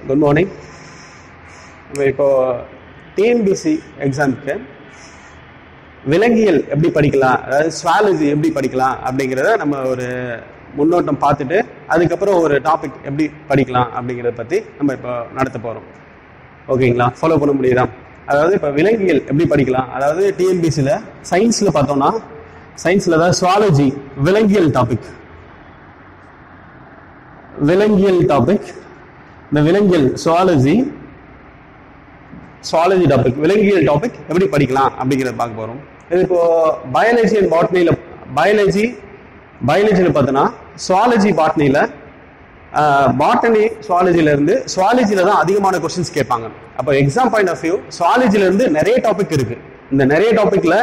Good morning. இப்போ TNPSC எக்ஸாமுக்கு விலங்கியல் எப்படி படிக்கலாம், அதாவது ஸ்வாலஜி எப்படி படிக்கலாம் அப்படிங்கிறத நம்ம ஒரு முன்னோட்டம் பார்த்துட்டு அதுக்கப்புறம் ஒரு டாபிக் எப்படி படிக்கலாம் அப்படிங்கிறத பற்றி நம்ம இப்போ நடத்த போகிறோம். ஓகேங்களா? ஃபாலோ பண்ண முடியுதா? அதாவது இப்போ விலங்கியல் எப்படி படிக்கலாம், அதாவது டிஎன்பிசியில் சயின்ஸில் பார்த்தோம்னா சயின்ஸில் அதாவது ஸ்வாலஜி விலங்கியல் டாபிக் இந்த விலங்கியல் சுவாலஜி டாபிக் விலங்கியல் டாபிக் எப்படி படிக்கலாம் அப்படிங்கிறத பார்க்க போகிறோம். இது இப்போ பயாலஜி அண்ட் பாட்னியில் பயாலஜியில் பார்த்தோன்னா சுவாலஜி பாட்னியில் பாட்டனி சுவாலஜியிலேருந்து சுவாலஜியில் தான் அதிகமான கொஸ்டின்ஸ் கேட்பாங்க. அப்போ எக்ஸாம் பாயிண்ட் ஆஃப் வியூ சுவாலஜிலேருந்து நிறைய டாபிக் இருக்குது. இந்த நிறைய டாப்பிக்கில்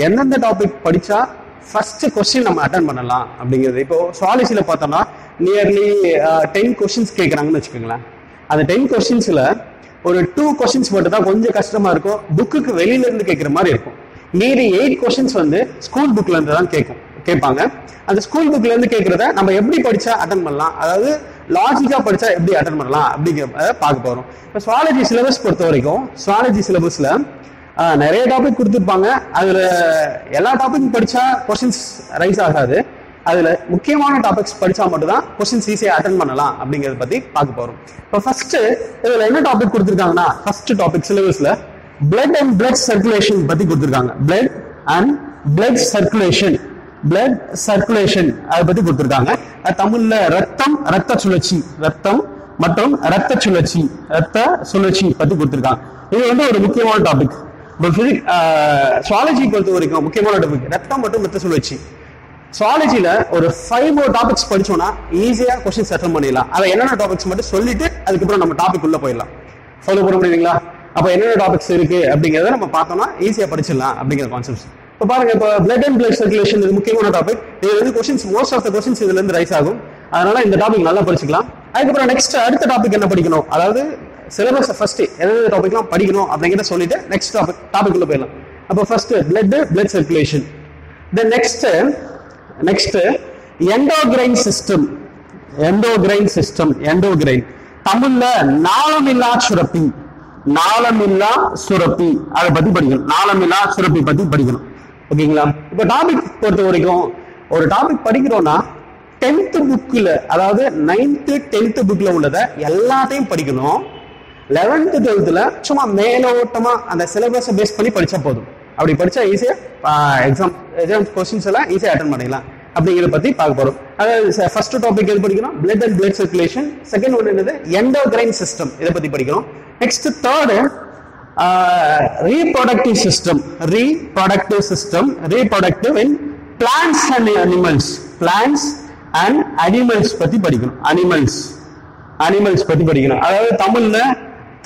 எந்தெந்த டாபிக் படித்தா ஃபர்ஸ்ட் கொஸ்டின் நம்ம அட்டன் பண்ணலாம் அப்படிங்கிறது. இப்போ சுவாலஜியில் பார்த்தோம்னா நியர்லி 10 கொஸ்டின்ஸ் கேட்குறாங்கன்னு வச்சுக்கோங்களேன். அந்த 10 கொஸ்டின்ஸில் ஒரு 2 கொஸ்டின்ஸ் மட்டும் தான் கொஞ்சம் கஷ்டமா இருக்கும், புக்குக்கு வெளியில இருந்து கேட்குற மாதிரி இருக்கும். மீறி 8 கொஸ்டின்ஸ் வந்து ஸ்கூல் புக்ல இருந்து தான் கேட்பாங்க. அந்த ஸ்கூல் புக்ல இருந்து கேட்கறத நம்ம எப்படி படிச்சா அட்டன் பண்ணலாம், அதாவது லாஜிக்கா படிச்சா எப்படி அட்டன் பண்ணலாம் அப்படிங்கிறத பார்க்க போறோம். இப்போ சுவாலஜி சிலபஸ் பொறுத்த வரைக்கும் சுவாலஜி சிலபஸ்ல நிறைய டாபிக் கொடுத்துருப்பாங்க. அதுல எல்லா டாபிக் படிச்சா கொஸ்டின்ஸ் ரைஸ் ஆகாது. அதுல முக்கியமான டாபிக்ஸ் படிச்சா மட்டும் தான் கொஸ்டின்ஸ் ஈஸியா அட்டன் பண்ணலாம் அப்படிங்கறத பத்தி பார்க்க போறோம். இப்போ ஃபர்ஸ்ட் இதுல என்ன டாபிக் கொடுத்துருக்காங்கன்னா, ஃபர்ஸ்ட் டாபிக் சிலபஸ்ல பிளட் அண்ட் பிளட் சர்க்குலேஷன் பத்தி கொடுத்துருக்காங்க. பிளட் அண்ட் பிளட் சர்க்குலேஷன் அதை பத்தி கொடுத்துருக்காங்க. தமிழ்ல ரத்தம் மற்றும் ரத்த சுழற்சி பத்தி கொடுத்துருக்காங்க. இது வந்து ஒரு முக்கியமான டாபிக். சுவாலஜி பொறுத்த வரைக்கும் முக்கியமான டாபிக் ரத்தம் மற்றும் ரத்த சுழற்சி. சுவாலஜில ஒரு 5 more டாபிக்ஸ் படிச்சோம்னா ஈஸியா கொஸ்டின்ஸ் அட்டெண்ட் பண்ணிடலாம். அதை என்னென்ன டாபிக்ஸ் மட்டும் சொல்லிட்டு அதுக்கப்புறம் நம்ம டாபிக் உள்ள போயிடலாம். ஃபாலோ பண்ண முடியுங்களா? அப்ப என்னென்ன டாபிக்ஸ் இருக்கு அப்படிங்கறத நம்ம பார்த்தோம்னா ஈஸியா படிச்சிடலாம் அப்படிங்கிற கான்செப்ட்ஸ். இப்போ பாருங்க, இப்போ பிளட் அண்ட் பிளட் சர்க்குலேஷன் இது முக்கியமான டாபிக். இதுல இருந்து questions most of the questions இதுல இருந்து ரைஸ் ஆகும். அதனால இந்த டாபிக் நல்லா படிச்சுக்கலாம். அதுக்கப்புறம் நெக்ஸ்ட் அடுத்த டாபிக் என்ன படிக்கணும், அதாவது சிலபஸ் ஃபர்ஸ்ட் எந்தெந்த டாபிக்லாம் படிக்கணும் அப்படிங்கிறத சொல்லிட்டு நெக்ஸ்ட் டாபிக் உள்ள போயிடலாம். அப்போ first blood circulation. Then next endocrine system. தமிழ்ல நாளமில்லா சுரப்பி அதை பத்தி படிக்கணும். நாளமில்லா சுரப்பி பத்தி படிக்கணும். ஓகேங்களா? இப்ப டாபிக் பொறுத்த வரைக்கும் ஒரு டாபிக் படிக்கிறோம்னா 10th புக்ல, அதாவது 9th 10th புக்ல உள்ளதை எல்லாத்தையும் படிக்கணும். 11th 12thல சும்மா மேலோட்டமா அந்த சிலபஸை பேஸ் பண்ணி படிச்சா போதும். அப்படி படிச்சா ஈஸியா எக்ஸாம் கொஸ்டின்ஸ் எல்லாம் ஈஸியா அட்டன் பண்ணிடலாம் அப்படிங்கிறத பத்தி பார்க்க போறோம். அதாவது ஃபர்ஸ்ட் டாபிக் எது படிக்கணும், blood and blood circulation. Second one என்னது, எண்டோகிரைன் சிஸ்டம், இதை பத்தி படிக்கணும். Next third reproductive system reproductive in plants and animals பத்தி படிக்கணும். அனிமல்ஸ் பத்தி படிக்கணும். அதாவது தமிழ்ல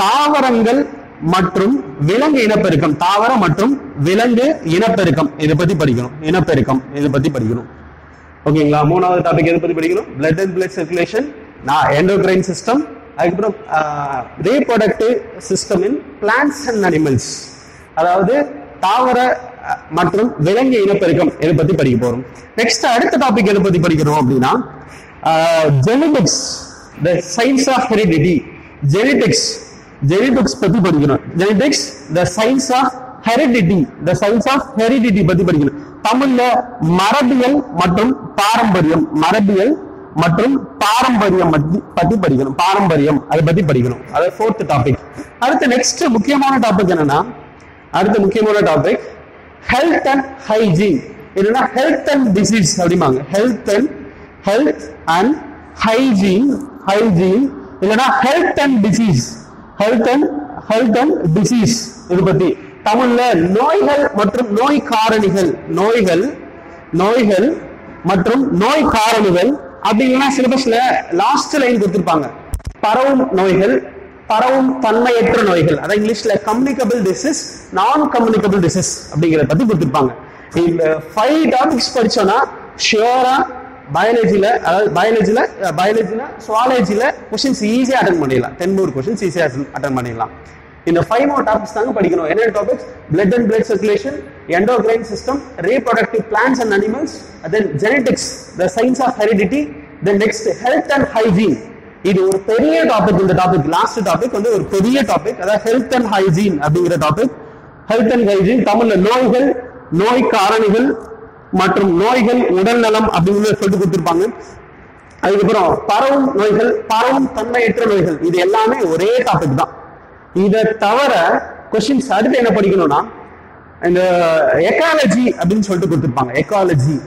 தாவரங்கள் மற்றும் விலங்கு இனப்பெருக்கம், தாவரம் மற்றும் விலங்கு இனப்பெருக்கம் இதை பத்தி படிக்கணும். இதை பத்தி படிக்கணும். ஓகேங்களா? மூணாவது டாபிக் எதை பத்தி படிக்கணும், blood and blood circulation, endocrine system, அதுக்கப்புறம் reproductive system in plants and animals, அதாவது தாவர மற்றும் விலங்கு இனப்பெருக்கம் இதை பத்தி படிக்க போறோம். நெக்ஸ்ட் அடுத்த டாபிக் எதை பத்தி படிக்கிறோம் அப்படின்னா genetics, the science of heredity. Genetics பத்தி படிக்கணும். Genetics the science of heredity பத்தி படிக்கணும். தமிழ்ல மரபியல் மற்றும் பாரம்பரியம் பத்தி படிக்கணும். பாரம்பரியம் அதை பத்தி படிக்கணும். அது 4th டாபிக். அடுத்து நெக்ஸ்ட் முக்கியமான டாபிக் என்னன்னா, ஹெல்த் அண்ட் ஹைஜீன். இல்லைன்னா ஹெல்த் அண்ட் டிசீஸ் அப்படிம்பாங்க. ஹெல்த் அண்ட் ஹைஜீன் இல்லைன்னா ஹெல்த் அண்ட் டிசீஸ் இது பத்தி. தமிழ்ல நோய்கள் மற்றும் நோய் காரணிகள் அப்படின்னா சிலபஸ்ல லாஸ்ட் லைன் கொடுத்திருப்பாங்க. பரவும் நோய்கள், பரவும் தன்மையற்ற நோய்கள், அதாவது இங்கிலீஷ்ல கம்யூனிகபிள் டிசீஸ், நான் கம்யூனிகபிள் டிசீஸ் அப்படிங்கிறத பத்தி கொடுத்திருப்பாங்க. இந்த 5 டாபிக்ஸ் படிச்சோம்னா ஷியோரா பயாலஜில சுவாலஜில கொஸ்டின்ஸ் ஈஸியா அட்டன் பண்ணிடலாம். 10 more கொஸ்டின்ஸ் ஈஸியா அட்டன் பண்ணிடலாம். இந்த 5 more டாபிக்ஸ் தாங்க படிக்கணும். என்ன topics, blood and blood circulation, endocrine system, reproductive plants and animals, then genetics, the science of heredity, then next health and hygiene. இது ஒரு பெரிய டாபிக். இந்த டாபிக் லாஸ்ட் டாபிக் வந்து ஒரு பெரிய டாபிக், அதாவது ஹெல்த் அண்ட் ஹைஜீன் அப்படிங்கிற டாபிக். ஹெல்த் அண்ட் ஹைஜீன் தமிழ்ல நோய்கள், நோய் காரணிகள் மற்றும் நோய்கள், உடல்நலம் அப்படின்னு சொல்லிட்டு கொடுத்திருப்பாங்க. அதுக்கப்புறம் பரவும் நோய்கள், பரவும் தன்மையற்ற நோய்கள், இது எல்லாமே ஒரே டாபிக் தான். இதை தவிர கொஸ்டின்ஸ் அடுத்து என்ன படிக்கணும்னா இந்த எக்காலஜி அப்படின்னு சொல்லிட்டு கொடுத்திருப்பாங்க. எக்காலஜி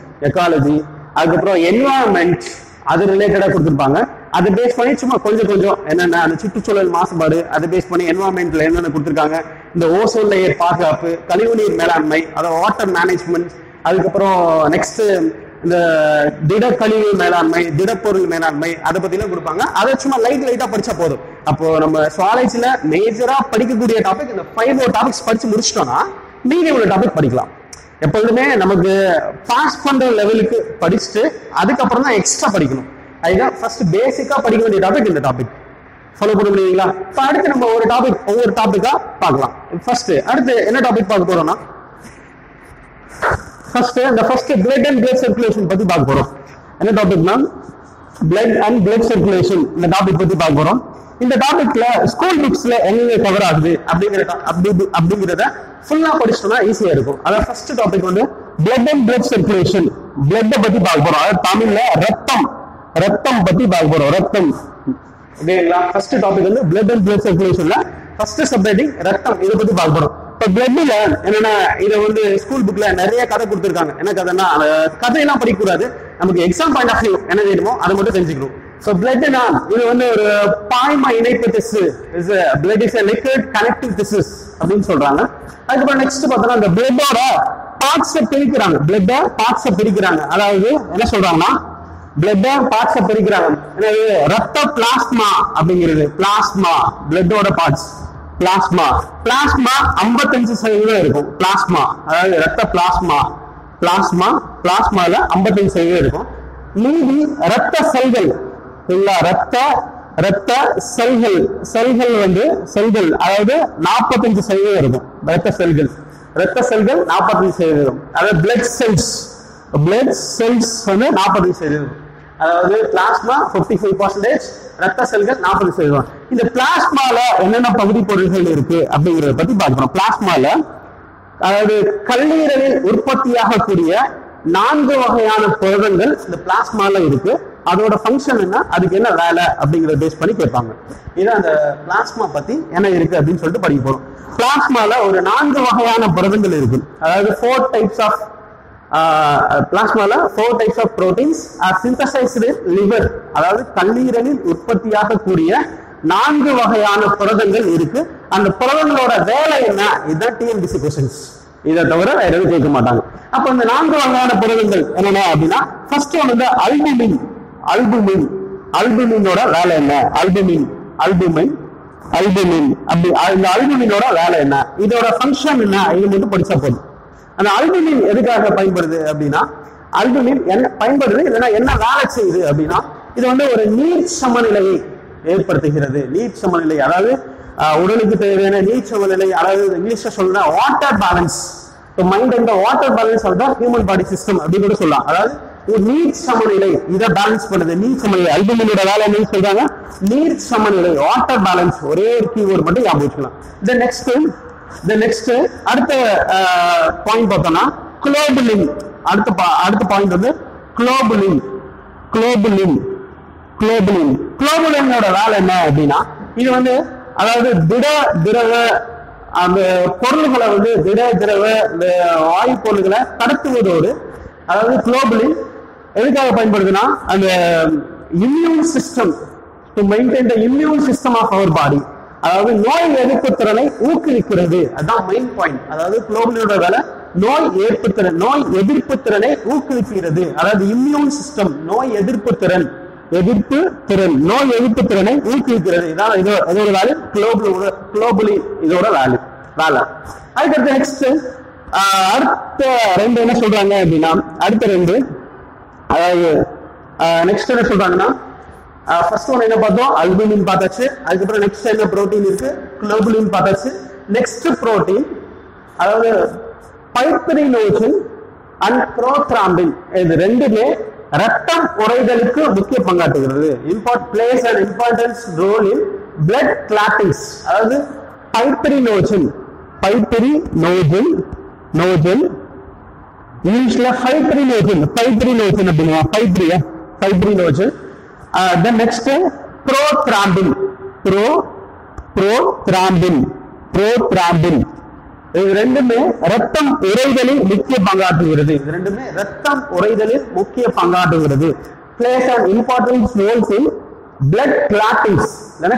அதுக்கப்புறம் என்வாயன்மெண்ட் அது ரிலேட்டடா கொடுத்திருப்பாங்க. அதை பேஸ் பண்ணி சும்மா கொஞ்சம் என்னென்ன அந்த சுற்றுச்சூழல் மாசுபாடு அதை பேஸ் பண்ணி என்வாயன்மெண்ட்ல என்னென்ன கொடுத்திருக்காங்க, இந்த ஓசோன் லேயர் பாதுகாப்பு, கழிவுநீர் மேலாண்மை, அதாவது வாட்டர் மேனேஜ்மெண்ட், அதுக்கப்புறம் நெக்ஸ்ட் இந்த திடக்கழிவு மேலாண்மை, திடப்பொருள் மேலாண்மை, அதை பத்தி எல்லாம் கொடுப்பாங்க. அதை சும்மா லைட்டா படிச்சா போதும். அப்போ நம்ம சுவாலஜில மேஜரா படிக்கக்கூடிய டாபிக் இந்த 5 டாபிக்ஸ் படிச்சு முடிச்சிட்டோம்னா நீங்க இவ்வளவு டாபிக் படிக்கலாம். எப்பொழுதுமே நமக்கு பாஸ் பண்ற லெவலுக்கு படிச்சுட்டு அதுக்கப்புறம் தான் எக்ஸ்ட்ரா படிக்கணும். அதுதான் ஃபர்ஸ்ட் பேசிக்கா படிக்க வேண்டிய டாபிக் இந்த டாபிக். ஃபாலோ பண்ண முடியுங்களா? இப்போ அடுத்து நம்ம ஒவ்வொரு டாபிக்கா பார்க்கலாம். ஃபர்ஸ்ட் அடுத்து என்ன டாபிக் பார்க்க போறோம்னா first blood and blood circulation பத்தி பார்க்க போறோம். என்ன டாபிக்னா பிளட் அண்ட் பிளட் சர்க்குலேஷன், இந்த டாபிக் பத்தி பார்க்க போறோம். இந்த டாபிக்ல ஸ்கூல் புக்ஸ்ல எங்க கவர் ஆகுது அப்படிங்கிறத ஃபுல்லா படிச்சிட்டோம்னா ஈஸியா இருக்கும். அதாவது ஃபர்ஸ்ட் டாபிக் வந்து blood and blood circulation, blood பத்தி பார்க்க போறோம். அதாவது தமிழ்ல ரத்தம் பத்தி பார்க்க போறோம். ரத்தம் ஓகேங்களா? ஃபர்ஸ்ட் டாபிக் வந்து பிளட் அண்ட் பிளட் சர்க்குலேஷன்ல ஃபர்ஸ்ட் சப்ஹெட்டிங் ரத்தம், இதை பத்தி பார்க்க போறோம். இப்ப பிளட்ல என்னன்னா இதை வந்து ஸ்கூல் புக்ல நிறைய கதை கொடுத்திருக்காங்க. என்ன கதைன்னா கதையெல்லாம் படிக்கக்கூடாது, நமக்கு எக்ஸாம் பாயிண்ட் ஆஃப் வியூ என்ன வேணுமோ அதை மட்டும் தெரிஞ்சுக்கணும். So blood இது வந்து ஒரு பாய்ம இணைப்பு திசு, blood is a liquid connective tissues அப்படின்னு சொல்றாங்க. அதுக்கப்புறம் நெக்ஸ்ட் பார்த்தோம்னா இந்த பிளட்டோட பார்ட்ஸை பிரிக்கிறாங்க. அதாவது என்ன சொல்றாங்கன்னா பிளட் பார்ட்ஸை பிரிக்கிறாங்க. என்னது ரத்த பிளாஸ்மா அப்படிங்கிறது, பிளாஸ்மா பிளட்டோட பார்ட்ஸ், பிளாஸ்மா 55% இருக்கும். பிளாஸ்மா அதாவது ரத்த பிளாஸ்மால 55% இருக்கும். மீதி ரத்த செல்கள், ரத்த செல்கள் வந்து அதாவது 45% இருக்கும். ரத்த செல்கள் 45%, அதாவது பிளட் செல்ஸ் வந்து 45%. அதாவது பிளாஸ்மா 55%, ரத்த செல்கள் 40%. இந்த பிளாஸ்மால என்னென்ன பகுதி பொருள்கள் இருக்கு அப்படிங்கறத பத்தி பார்க்கிறோம். பிளாஸ்மால அதாவது கல்லீரலில் உற்பத்தியாகக்கூடிய 4 வகையான புரதங்கள் இந்த பிளாஸ்மால இருக்கு. அதோட ஃபங்க்ஷன் என்ன, அதுக்கு என்ன வேலை அப்படிங்கறத பேஸ் பண்ணி கேட்பாங்க. இது அந்த பிளாஸ்மா பத்தி என்ன இருக்கு அப்படின்னு சொல்லிட்டு படிக்க போறோம். பிளாஸ்மால ஒரு 4 வகையான புரதங்கள் இருக்கு. அதாவது 4 types of proteins are synthesized in liver. அதாவது கல்லீரலில் உற்பத்தியாகக்கூடிய 4 வகையான புரதங்கள் இருக்கு. அந்த புரதங்களோட வேலை என்ன, இதுதான் TNPSC கொஸ்டின்ஸ். இதை தவிர வேற எதுவும் கேட்க மாட்டாங்க. அப்ப இந்த 4 வகையான புரதங்கள் என்னென்ன அப்படின்னா ஃபர்ஸ்ட் ஒன் வந்து அல்புமினோட வேலை என்ன, அல்புமின் அப்படி இந்த அல்புமினோட வேலை என்ன, இதோட ஃபங்க்ஷன் என்ன, இது மட்டும் படிச்சா போதும். அந்த அல்புமின் எதுக்காக பயன்படுது அப்படின்னா அல்புமின் என்ன பயன்படுது இல்லைன்னா என்ன வேலை செய்யுது அப்படின்னா இது வந்து ஒரு நீர் சமநிலையை ஏற்படுத்துகிறது. நீர் சமநிலை அதாவது உடலுக்கு தேவையான நீர் சமநிலை, அதாவது இங்கிலீஷ்ல சொல்ற water balance. Mind and water balance of the human body system அப்படின்னு கூட சொல்லலாம். அதாவது ஒரு நீர் சமநிலை இதை பேலன்ஸ் பண்ணுது. நீர் சமநிலை அல்புமினோட வேலை என்னன்னு சொல்றாங்க, நீர் சமநிலை, வாட்டர் பேலன்ஸ். ஒரே ஒரு கீவேர்டு மட்டும் ஞாபகம் வச்சுக்கலாம். நெக்ஸ்ட் அடுத்த பாயிண்ட் பார்த்தோம்னா குளோபுலின். அடுத்த பாயிண்ட் வந்து குளோபுலினோட வேலை என்ன அப்படின்னா இது வந்து அதாவது திரவ அந்த பொருள்களை வந்து திரவ வாயு பொருள்களை கடத்துவதோடு, அதாவது குளோபுலின் எதுக்காக பயன்படுதுன்னா அந்த immune system, to maintain the immune system of our body, அதாவது நோய் எதிர்ப்பு திறனை ஊக்குவிக்கிறது. அதுதான் மெயின் பாயிண்ட். அதாவது குளோபுலினோட வேலை நோய் எதிர்ப்பு திறனை ஊக்குவிக்கிறது. அதாவது இம்யூன் சிஸ்டம், நோய் எதிர்ப்பு திறனை ஊக்குவிக்கிறது. இதான் இதோட வேலை. குளோபுலின் இதோட வேலை. அதுக்கடுத்து நெக்ஸ்ட் அடுத்த 2 என்ன சொல்றாங்க அப்படின்னா அடுத்த 2 அதாவது நெக்ஸ்ட் என்ன சொல்றாங்கன்னா ஃபர்ஸ்ட் ஒன் என்ன பார்த்தோம், அல்புமின் பார்த்தாச்சு. அதுக்கப்புறம் நெக்ஸ்ட் என்ன புரோட்டீன் இருக்கு, குளோபுலின் பார்த்தாச்சு. நெக்ஸ்ட் புரோட்டீன் அதாவது பைப்ரினோஜன் அண்ட் புரோத்ராம்பின், இது ரெண்டுமே ரத்தம் உறைதலுக்கு முக்கிய பங்காற்றுகிறது. Plays and importance role in blood clottings. அதாவது பைப்ரினோஜன் இங்கிலீஷ்ல ஃபைப்ரினோஜன் அப்படின்னா ஃபைப்ரினோஜன். Then next ப்ரோத்ராம்பின். இது ரெண்டுமே ரத்தம் உறைதலில் முக்கிய பங்காற்றுகிறது. Plays and importance roles in blood clottings.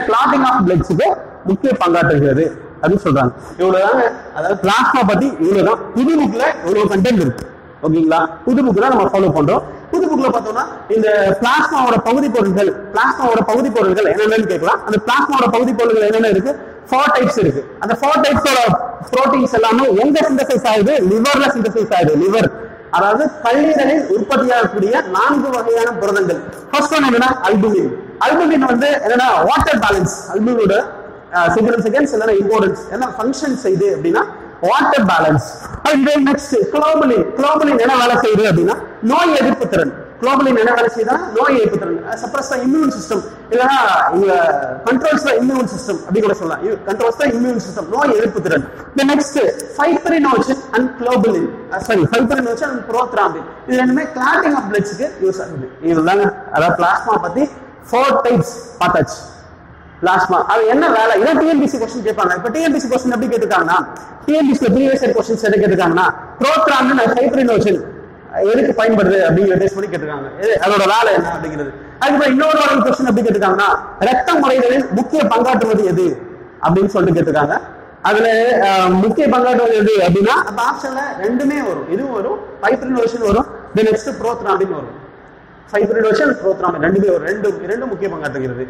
Clotting of பிளட்ஸ்க்கு முக்கிய பங்காற்றுகிறது அப்படின்னு சொல்றாங்க. இவ்வளவுதாங்க. அதாவது பிளாஸ்மா பத்தி இவ்வளவுதான். புது புக்ல இவ்வளவு கண்டென்ட் இருக்கு. ஓகேங்களா? புது புக் தான் நம்ம ஃபாலோ பண்றோம். புது புக்ல பார்த்தோம்னா இந்த பிளாஸ்மாவோட பகுதி பொருட்கள் என்னென்னு கேட்கலாம். அந்த பிளாஸ்மாவோட பகுதி பொருட்கள் என்னென்ன இருக்கு? 4 டைப்ஸ் இருக்கு. அந்த 4 டைப்ஸோட புரோட்டீன்ஸ் எல்லாமே எங்க சிந்தசைஸ் ஆகுது? லிவர்ல சிந்தசைஸ் ஆகுது. லிவர் அதாவது கல்லீரலில் உற்பத்தியாகக்கூடிய 4 வகையான புரதங்கள். ஃபர்ஸ்ட் ஒன் என்னன்னா அல்புமின். அல்புமின் வந்து என்னன்னா வாட்டர் பேலன்ஸ். அல்புமினோட சிக்னிஃபிகன்ஸ் இல்லைன்னா இம்பார்ட்டன்ஸ் என்ன ஃபங்க்ஷன் செய்யுது அப்படின்னா வாட்டர் பேலன்ஸ். நெக்ஸ்ட் குளோபுலின் என்ன வேலை செய்யுது அப்படின்னா நோய் எதிர்ப்பு திறன். சப்ரஸ் த இம்யூன் சிஸ்டம் இல்லைன்னா கண்ட்ரோல்ஸ் த இம்யூன் சிஸ்டம் அப்படி கூட சொல்லலாம். கண்ட்ரோல்ஸ் த இம்யூன் சிஸ்டம், நோய் எதிர்ப்பு திறன். Next fibrinogen and prothrombin. இது ரெண்டுமே கிளாட்டிங் ஆஃப் பிளட்ஸ்க்கு யூஸ் ஆகுது. இதுதாங்க அதாவது பிளாஸ்மா பத்தி 4 டைப்ஸ் பார்த்தாச்சு. பிளாஸ்மா அது என்ன வேலை? இதான் டிஎன்பிசி क्वेश्चन கேட்பாங்க. இப்ப டிஎன்பிசி क्वेश्चन எப்படி கேட்டிருக்காங்கன்னா டிஎன்பிசில ப்ரீவியஸ் இயர் क्वेश्चंस எதை கேட்டிருக்காங்கன்னா ப்ரோத்ராம்பின் அண்ட் ஃபைப்ரினோஜன் எதுக்கு பயன்படுது அப்படிங்கிற பேஸ் பண்ணி கேட்டிருக்காங்க. அதோட வேலை என்ன அப்படிங்கிறது. அதுக்கப்புறம் இன்னொரு क्वेश्चन எப்படி கேட்டிருக்காங்கன்னா ரத்தம் உறைதலில் முக்கிய பங்காற்றுவது எது அப்படின்னு சொல்லிட்டு கேட்டிருக்காங்க. அதுல முக்கிய பங்காற்றுவது எது அப்படின்னா அந்த ஆப்ஷன்ல ரெண்டுமே வரும். இதுவும் வரும், ஃபைப்ரினோஜன் வரும், நெக்ஸ்ட் ப்ரோத்ராம்பின் வரும். ஃபைப்ரினோஜன் ப்ரோத்ராம்பின் ரெண்டுமே வரும். ரெண்டு முக்கிய பங்காற்றுகிறது.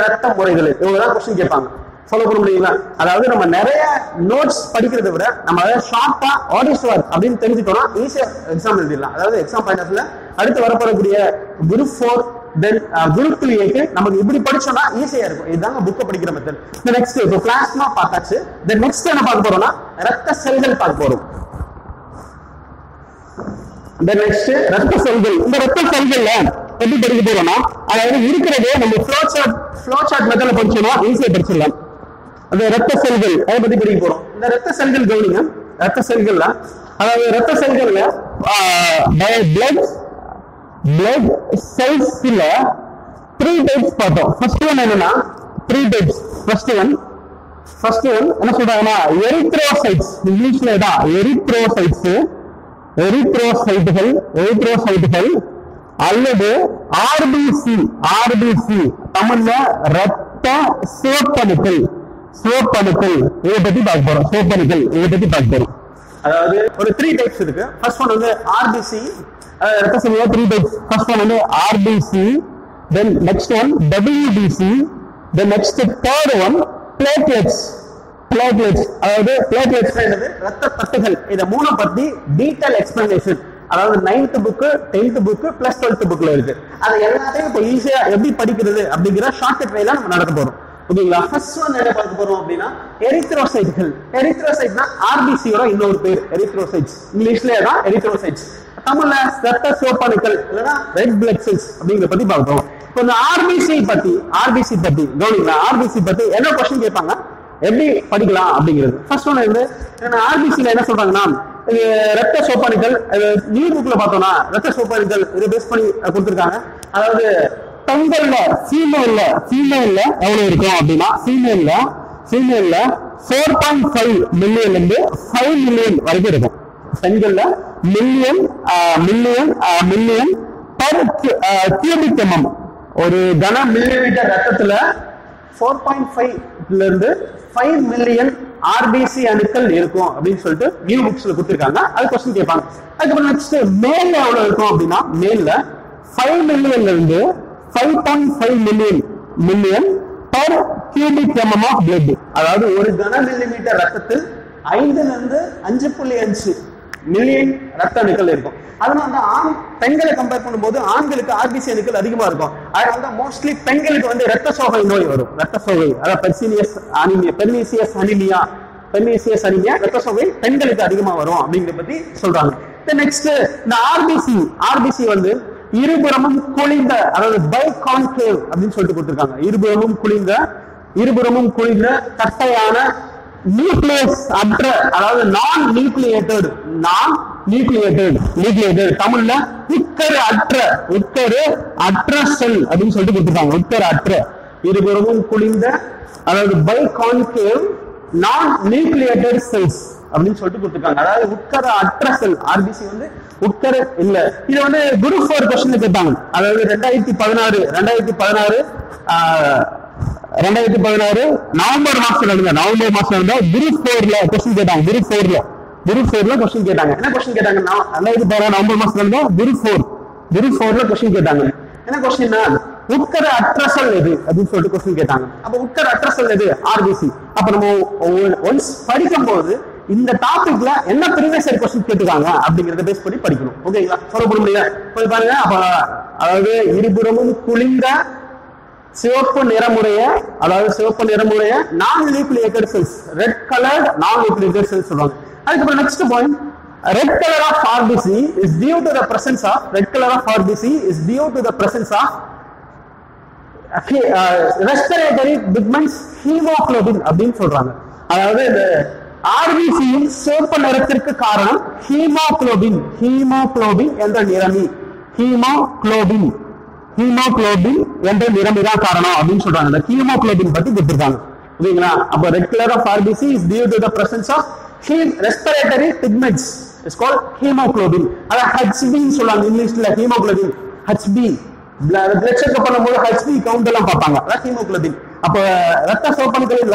ரத்தம் உறைதல் இவங்கதான் क्वेश्चन கேட்பாங்க. ஃபாலோ பண்ண முடியுங்களா? அதாவது நம்ம நிறைய நோட்ஸ் படிக்கிறத விட நம்ம ஷார்ட்டா வாட் இஸ் வாட் அப்படின்னு தெரிஞ்சுட்டோம்னா ஈஸியா எக்ஸாம் எழுதிடலாம். அதாவது எக்ஸாம் பாயிண்ட் ஆஃப் வியூல அடுத்து வரப்படக்கூடிய குரூப் 4 தென் குரூப் 3க்கு நமக்கு இப்படி படிச்சோம்னா ஈஸியா இருக்கும். இதுதாங்க புக்கை படிக்கிற மெத்தட். நெக்ஸ்ட் இப்போ பிளாஸ்மா பார்த்தாச்சு. தென் நெக்ஸ்ட் என்ன பார்க்க போறோம்னா ரத்த செல்கள் பார்க்க போறோம். நெக்ஸ்ட் ரத்த செல்கள். இந்த ரத்த செல்கள்ல எப்படி படிக்க போறோம்னா அதாவது இருக்கிறதே நம்ம ஃப்ளோ சார்ட் மெத்தட்ல படிச்சோம்னா ஈஸியா படிச்சிடலாம். அந்த ரத்த செல்கள் அதை பத்தி படிக்க போறோம். இந்த ரத்த செல்கள் கவனிங்க. ரத்த செல்கள்ல அதாவது ரத்த செல்கள்ல பிளட் செல்ஸ்ல 3 டைப்ஸ் பார்த்தோம். ஃபர்ஸ்ட் ஒன் என்னன்னா 3 டைப்ஸ். ஃபர்ஸ்ட் ஒன் என்ன சொல்றாங்கன்னா எரித்ரோசைட்ஸ். இங்கிலீஷ்ல தான் எரித்ரோசைட்டுகள் அல்லது ஆர்பிசி தமிழ்ல ரத்த சிவப்பணுக்கள். இதை பத்தி பார்க்க போறோம். அதாவது ஒரு 3 டைப்ஸ் இருக்கு. ஃபர்ஸ்ட் ஒன் வந்து ஆர்பிசி. ரத்த செல்கள் 3 டைப்ஸ். ஃபர்ஸ்ட் ஒன் வந்து RBC, then next one WBC, then next third one platelets. அதாவது பிளேட்லெட்ஸ் என்னது? ரத்த தட்டுகள். இத 3 பத்தி டீடைல் எக்ஸ்பிளனேஷன் அதாவது 9th book 10th book plus 12th புக்ல இருக்கு. அது எல்லாத்தையும் இப்போ ஈஸியா எப்படி படிக்கிறது அப்படிங்கிற ஷார்ட்கட் வேல நம்ம நடக்க போறோம். ஓகேங்களா? ஃபர்ஸ்ட் ஒன் என்ன பார்க்க போறோம் அப்படின்னா எரித்ரோசைட்டுகள். எரித்ரோசைட்னா ஆர்பிசியோட இன்னொரு பேர் எரித்ரோசைட்ஸ். இங்கிலீஷ்ல தான் எரித்ரோசைட்ஸ். தமிழ்ல ரத்த சிவப்பணுக்கள் இல்லைன்னா ரெட் பிளட் செல்ஸ் அப்படிங்கிற பத்தி பார்க்கிறோம். இப்போ இந்த ஆர்பிசி பத்தி கவனிங்களா. ஆர்பிசி பத்தி என்ன क्वेश्चन கேட்பாங்க, எப்படி படிக்கலாம் அப்படிங்கிறது. ஃபர்ஸ்ட் ஒன் வந்து ஆர்பிசில என்ன சொல்றாங்கன்னா ரத்த சோப்பானிகள். நியூ புக்ல பார்த்தோம்னா ரத்த சோப்பானிகள் இதை பேஸ் பண்ணி கொடுத்திருக்காங்க. அதாவது பெண்கள்ல ஃபீமேல்ல எவ்வளவு இருக்கும் அப்படின்னா ஃபீமேல்ல 4.5 மில்லியன்ல இருந்து 5 மில்லியன் வரைக்கும் இருக்கும். பெண்கள்ல மில்லியன் பர் கியூபிக் எம்எம். ஒரு கன மில்லிமீட்டர் ரத்தத்துல 4.5 இருந்து 5 மில்லியன் ஆர்பிசி அணுக்கள் இருக்கும் அப்படின்னு சொல்லிட்டு நியூ புக்ஸ்ல கொடுத்திருக்காங்க. அது क्वेश्चन கேட்பாங்க. அதுக்கப்புறம் நெக்ஸ்ட் மேல்ல எவ்வளவு இருக்கும் அப்படின்னா மேல்ல 5 மில்லியன்ல இருந்து 5.5 million per cubic MM of blood. அதாவது ஒரு கன மில்லிமீட்டர் ரத்தத்தில் 5 இருந்து 5.5 மில்லியன் ரத்த அணுக்கள் இருக்கும். அதனால தான் பெண்களை கம்பேர் பண்ணும்போது ஆண்களுக்கு ஆர்பிசி அணுக்கள் அதிகமா இருக்கும். அதனால தான் மோஸ்ட்லி பெண்களுக்கு வந்து ரத்த சோகை நோய் வரும். ரத்த சோகை அதாவது பெர்னிசியஸ் அனிமியா ரத்த சோகை பெண்களுக்கு அதிகமா வரும் அப்படிங்கறத பத்தி சொல்றாங்க. நெக்ஸ்ட் இந்த ஆர்பிசி வந்து இருபுறமும் குளிந்த, அதாவது பைகான்கேவ் அப்படின்னு சொல்லிட்டு கொடுத்திருக்காங்க. இருபுறமும் குளிந்த தட்டையான நியூக்ளியஸ் அற்ற, அதாவது நான் நியூக்ளியேட்டட் தமிழ்ல உட்கரு அற்ற செல் அப்படின்னு சொல்லிட்டு கொடுத்திருக்காங்க. உட்கரு அற்ற, இருபுறமும் குளிந்த, அதாவது பைகான்கேவ் நான் நியூக்ளியேட்டட் செல்ஸ் அப்படின்னு சொல்லிட்டு கொடுத்திருக்காங்க. அதாவது உட்கர அற்ற செல். ஆர்பிசி வந்து உட்கர இல்ல. இது வந்து குரூப் 4 கொஸ்டின் கேட்டாங்க. அதாவது 2016 நவம்பர் மாசம் நடந்த குரூப் 4ல கொஸ்டின் கேட்டாங்க. குரூப் 4ல கொஸ்டின் கேட்டாங்க. என்ன கொஸ்டின் கேட்டாங்க? 2016 நவம்பர் மாசம் நடந்த குரூப் 4ல கொஸ்டின் கேட்டாங்க. என்ன கொஸ்டின்னா, உட்கர அற்றசல் எது அப்படின்னு சொல்லிட்டு கொஸ்டின் கேட்டாங்க. அப்ப உட்கர அற்றசல் எது? ஆர்பிசி. அப்ப நம்ம ஒன்ஸ் படிக்கும் போது இந்த டாபிக்ல என்ன ப்ரீவியஸ் இயர் கொஸ்டின் கேட்டுருக்காங்க அப்படிங்கறத பேஸ் பண்ணி படிக்கணும். ஓகேங்களா? ஃபாலோ பண்ண முடியாது. போய் பாருங்க. அப்ப அதாவது இருபுறமும் குளிர்ந்த சிவப்பு நிறமுடைய, நான் நியூக்ளியேட்டட் செல்ஸ், ரெட் கலர்ட் நான் நியூக்ளியேட்டட் செல்ஸ் சொல்றாங்க. அதுக்கப்புறம் next point, red color of RBC is due to the presence of respiratory pigments hemoglobin அப்படின்னு சொல்றாங்க. அதாவது இந்த ஆர்பிசியின் சிவப்பு நிறத்திற்கு காரணம் ஹீமோகுளோபின் என்ற நிறமி, ஹீமோகுளோபின் என்ற நிறமி தான் காரணம் அப்படின்னு சொல்றாங்க. இந்த ஹீமோகுளோபின் பத்தி கொடுத்திருக்காங்க. ஓகேங்களா? அப்ப red colour of RBC is due to the presence of respiratory pigments is called hemoglobin. அத HB சொல்றாங்க இங்கிலீஷ்ல. ஹீமோகுளோபின் HB blood check பண்ணும்போது HB கவுண்ட் எல்லாம் பார்ப்பாங்க. அத ஹீமோகுளோபின். அப்ப ரத்த சோப்பணுக்களின்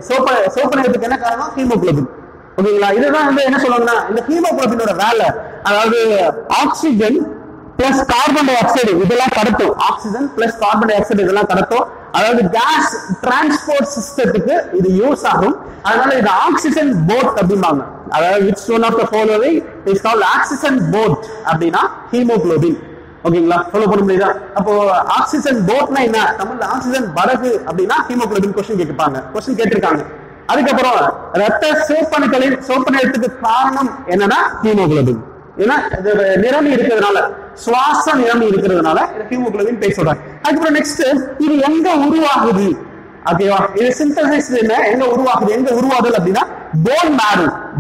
சோப்பு நிறத்துக்கு என்ன காரணம்? ஹீமோகுளோபின். ஓகேங்களா? இதுதான் வந்து என்ன சொல்றாங்கன்னா, இந்த ஹீமோகுளோபினோட வேலை, அதாவது oxygen plus carbon di oxide இதெல்லாம் கடத்தும். அதாவது கேஸ் டிரான்ஸ்போர்ட் சிஸ்டத்துக்கு இது யூஸ் ஆகும். அதனால இது ஆக்சிஜன் போட் அப்படிம்பாங்க. அதாவது which one of the following is called oxygen boat அப்படின்னா ஹீமோகுளோபின். ஓகேங்களா? ஃபாலோ பண்ண முடியுதா? அப்போ ஆக்சிஜன் போட்னா என்ன? தமிழ்ல ஆக்சிஜன் படகு அப்படின்னா ஹீமோகுளோபின் கொஸ்டின் கேட்டிருக்காங்க. அதுக்கப்புறம் ரத்த சோப்பு நிறத்துக்கு காரணம் என்னன்னா ஹீமோகுளோபின். ஏன்னா நிறமி இருக்கிறதுனால, சுவாச நிறமி இருக்கிறதுனால ஹீமோகுளோபின் பேர் சொல்றாங்க. அதுக்கப்புறம் நெக்ஸ்ட், இது எங்க உருவாகுது? ஓகேவா? இது சிந்தசைஸ் எங்க உருவாகுதல் அப்படின்னா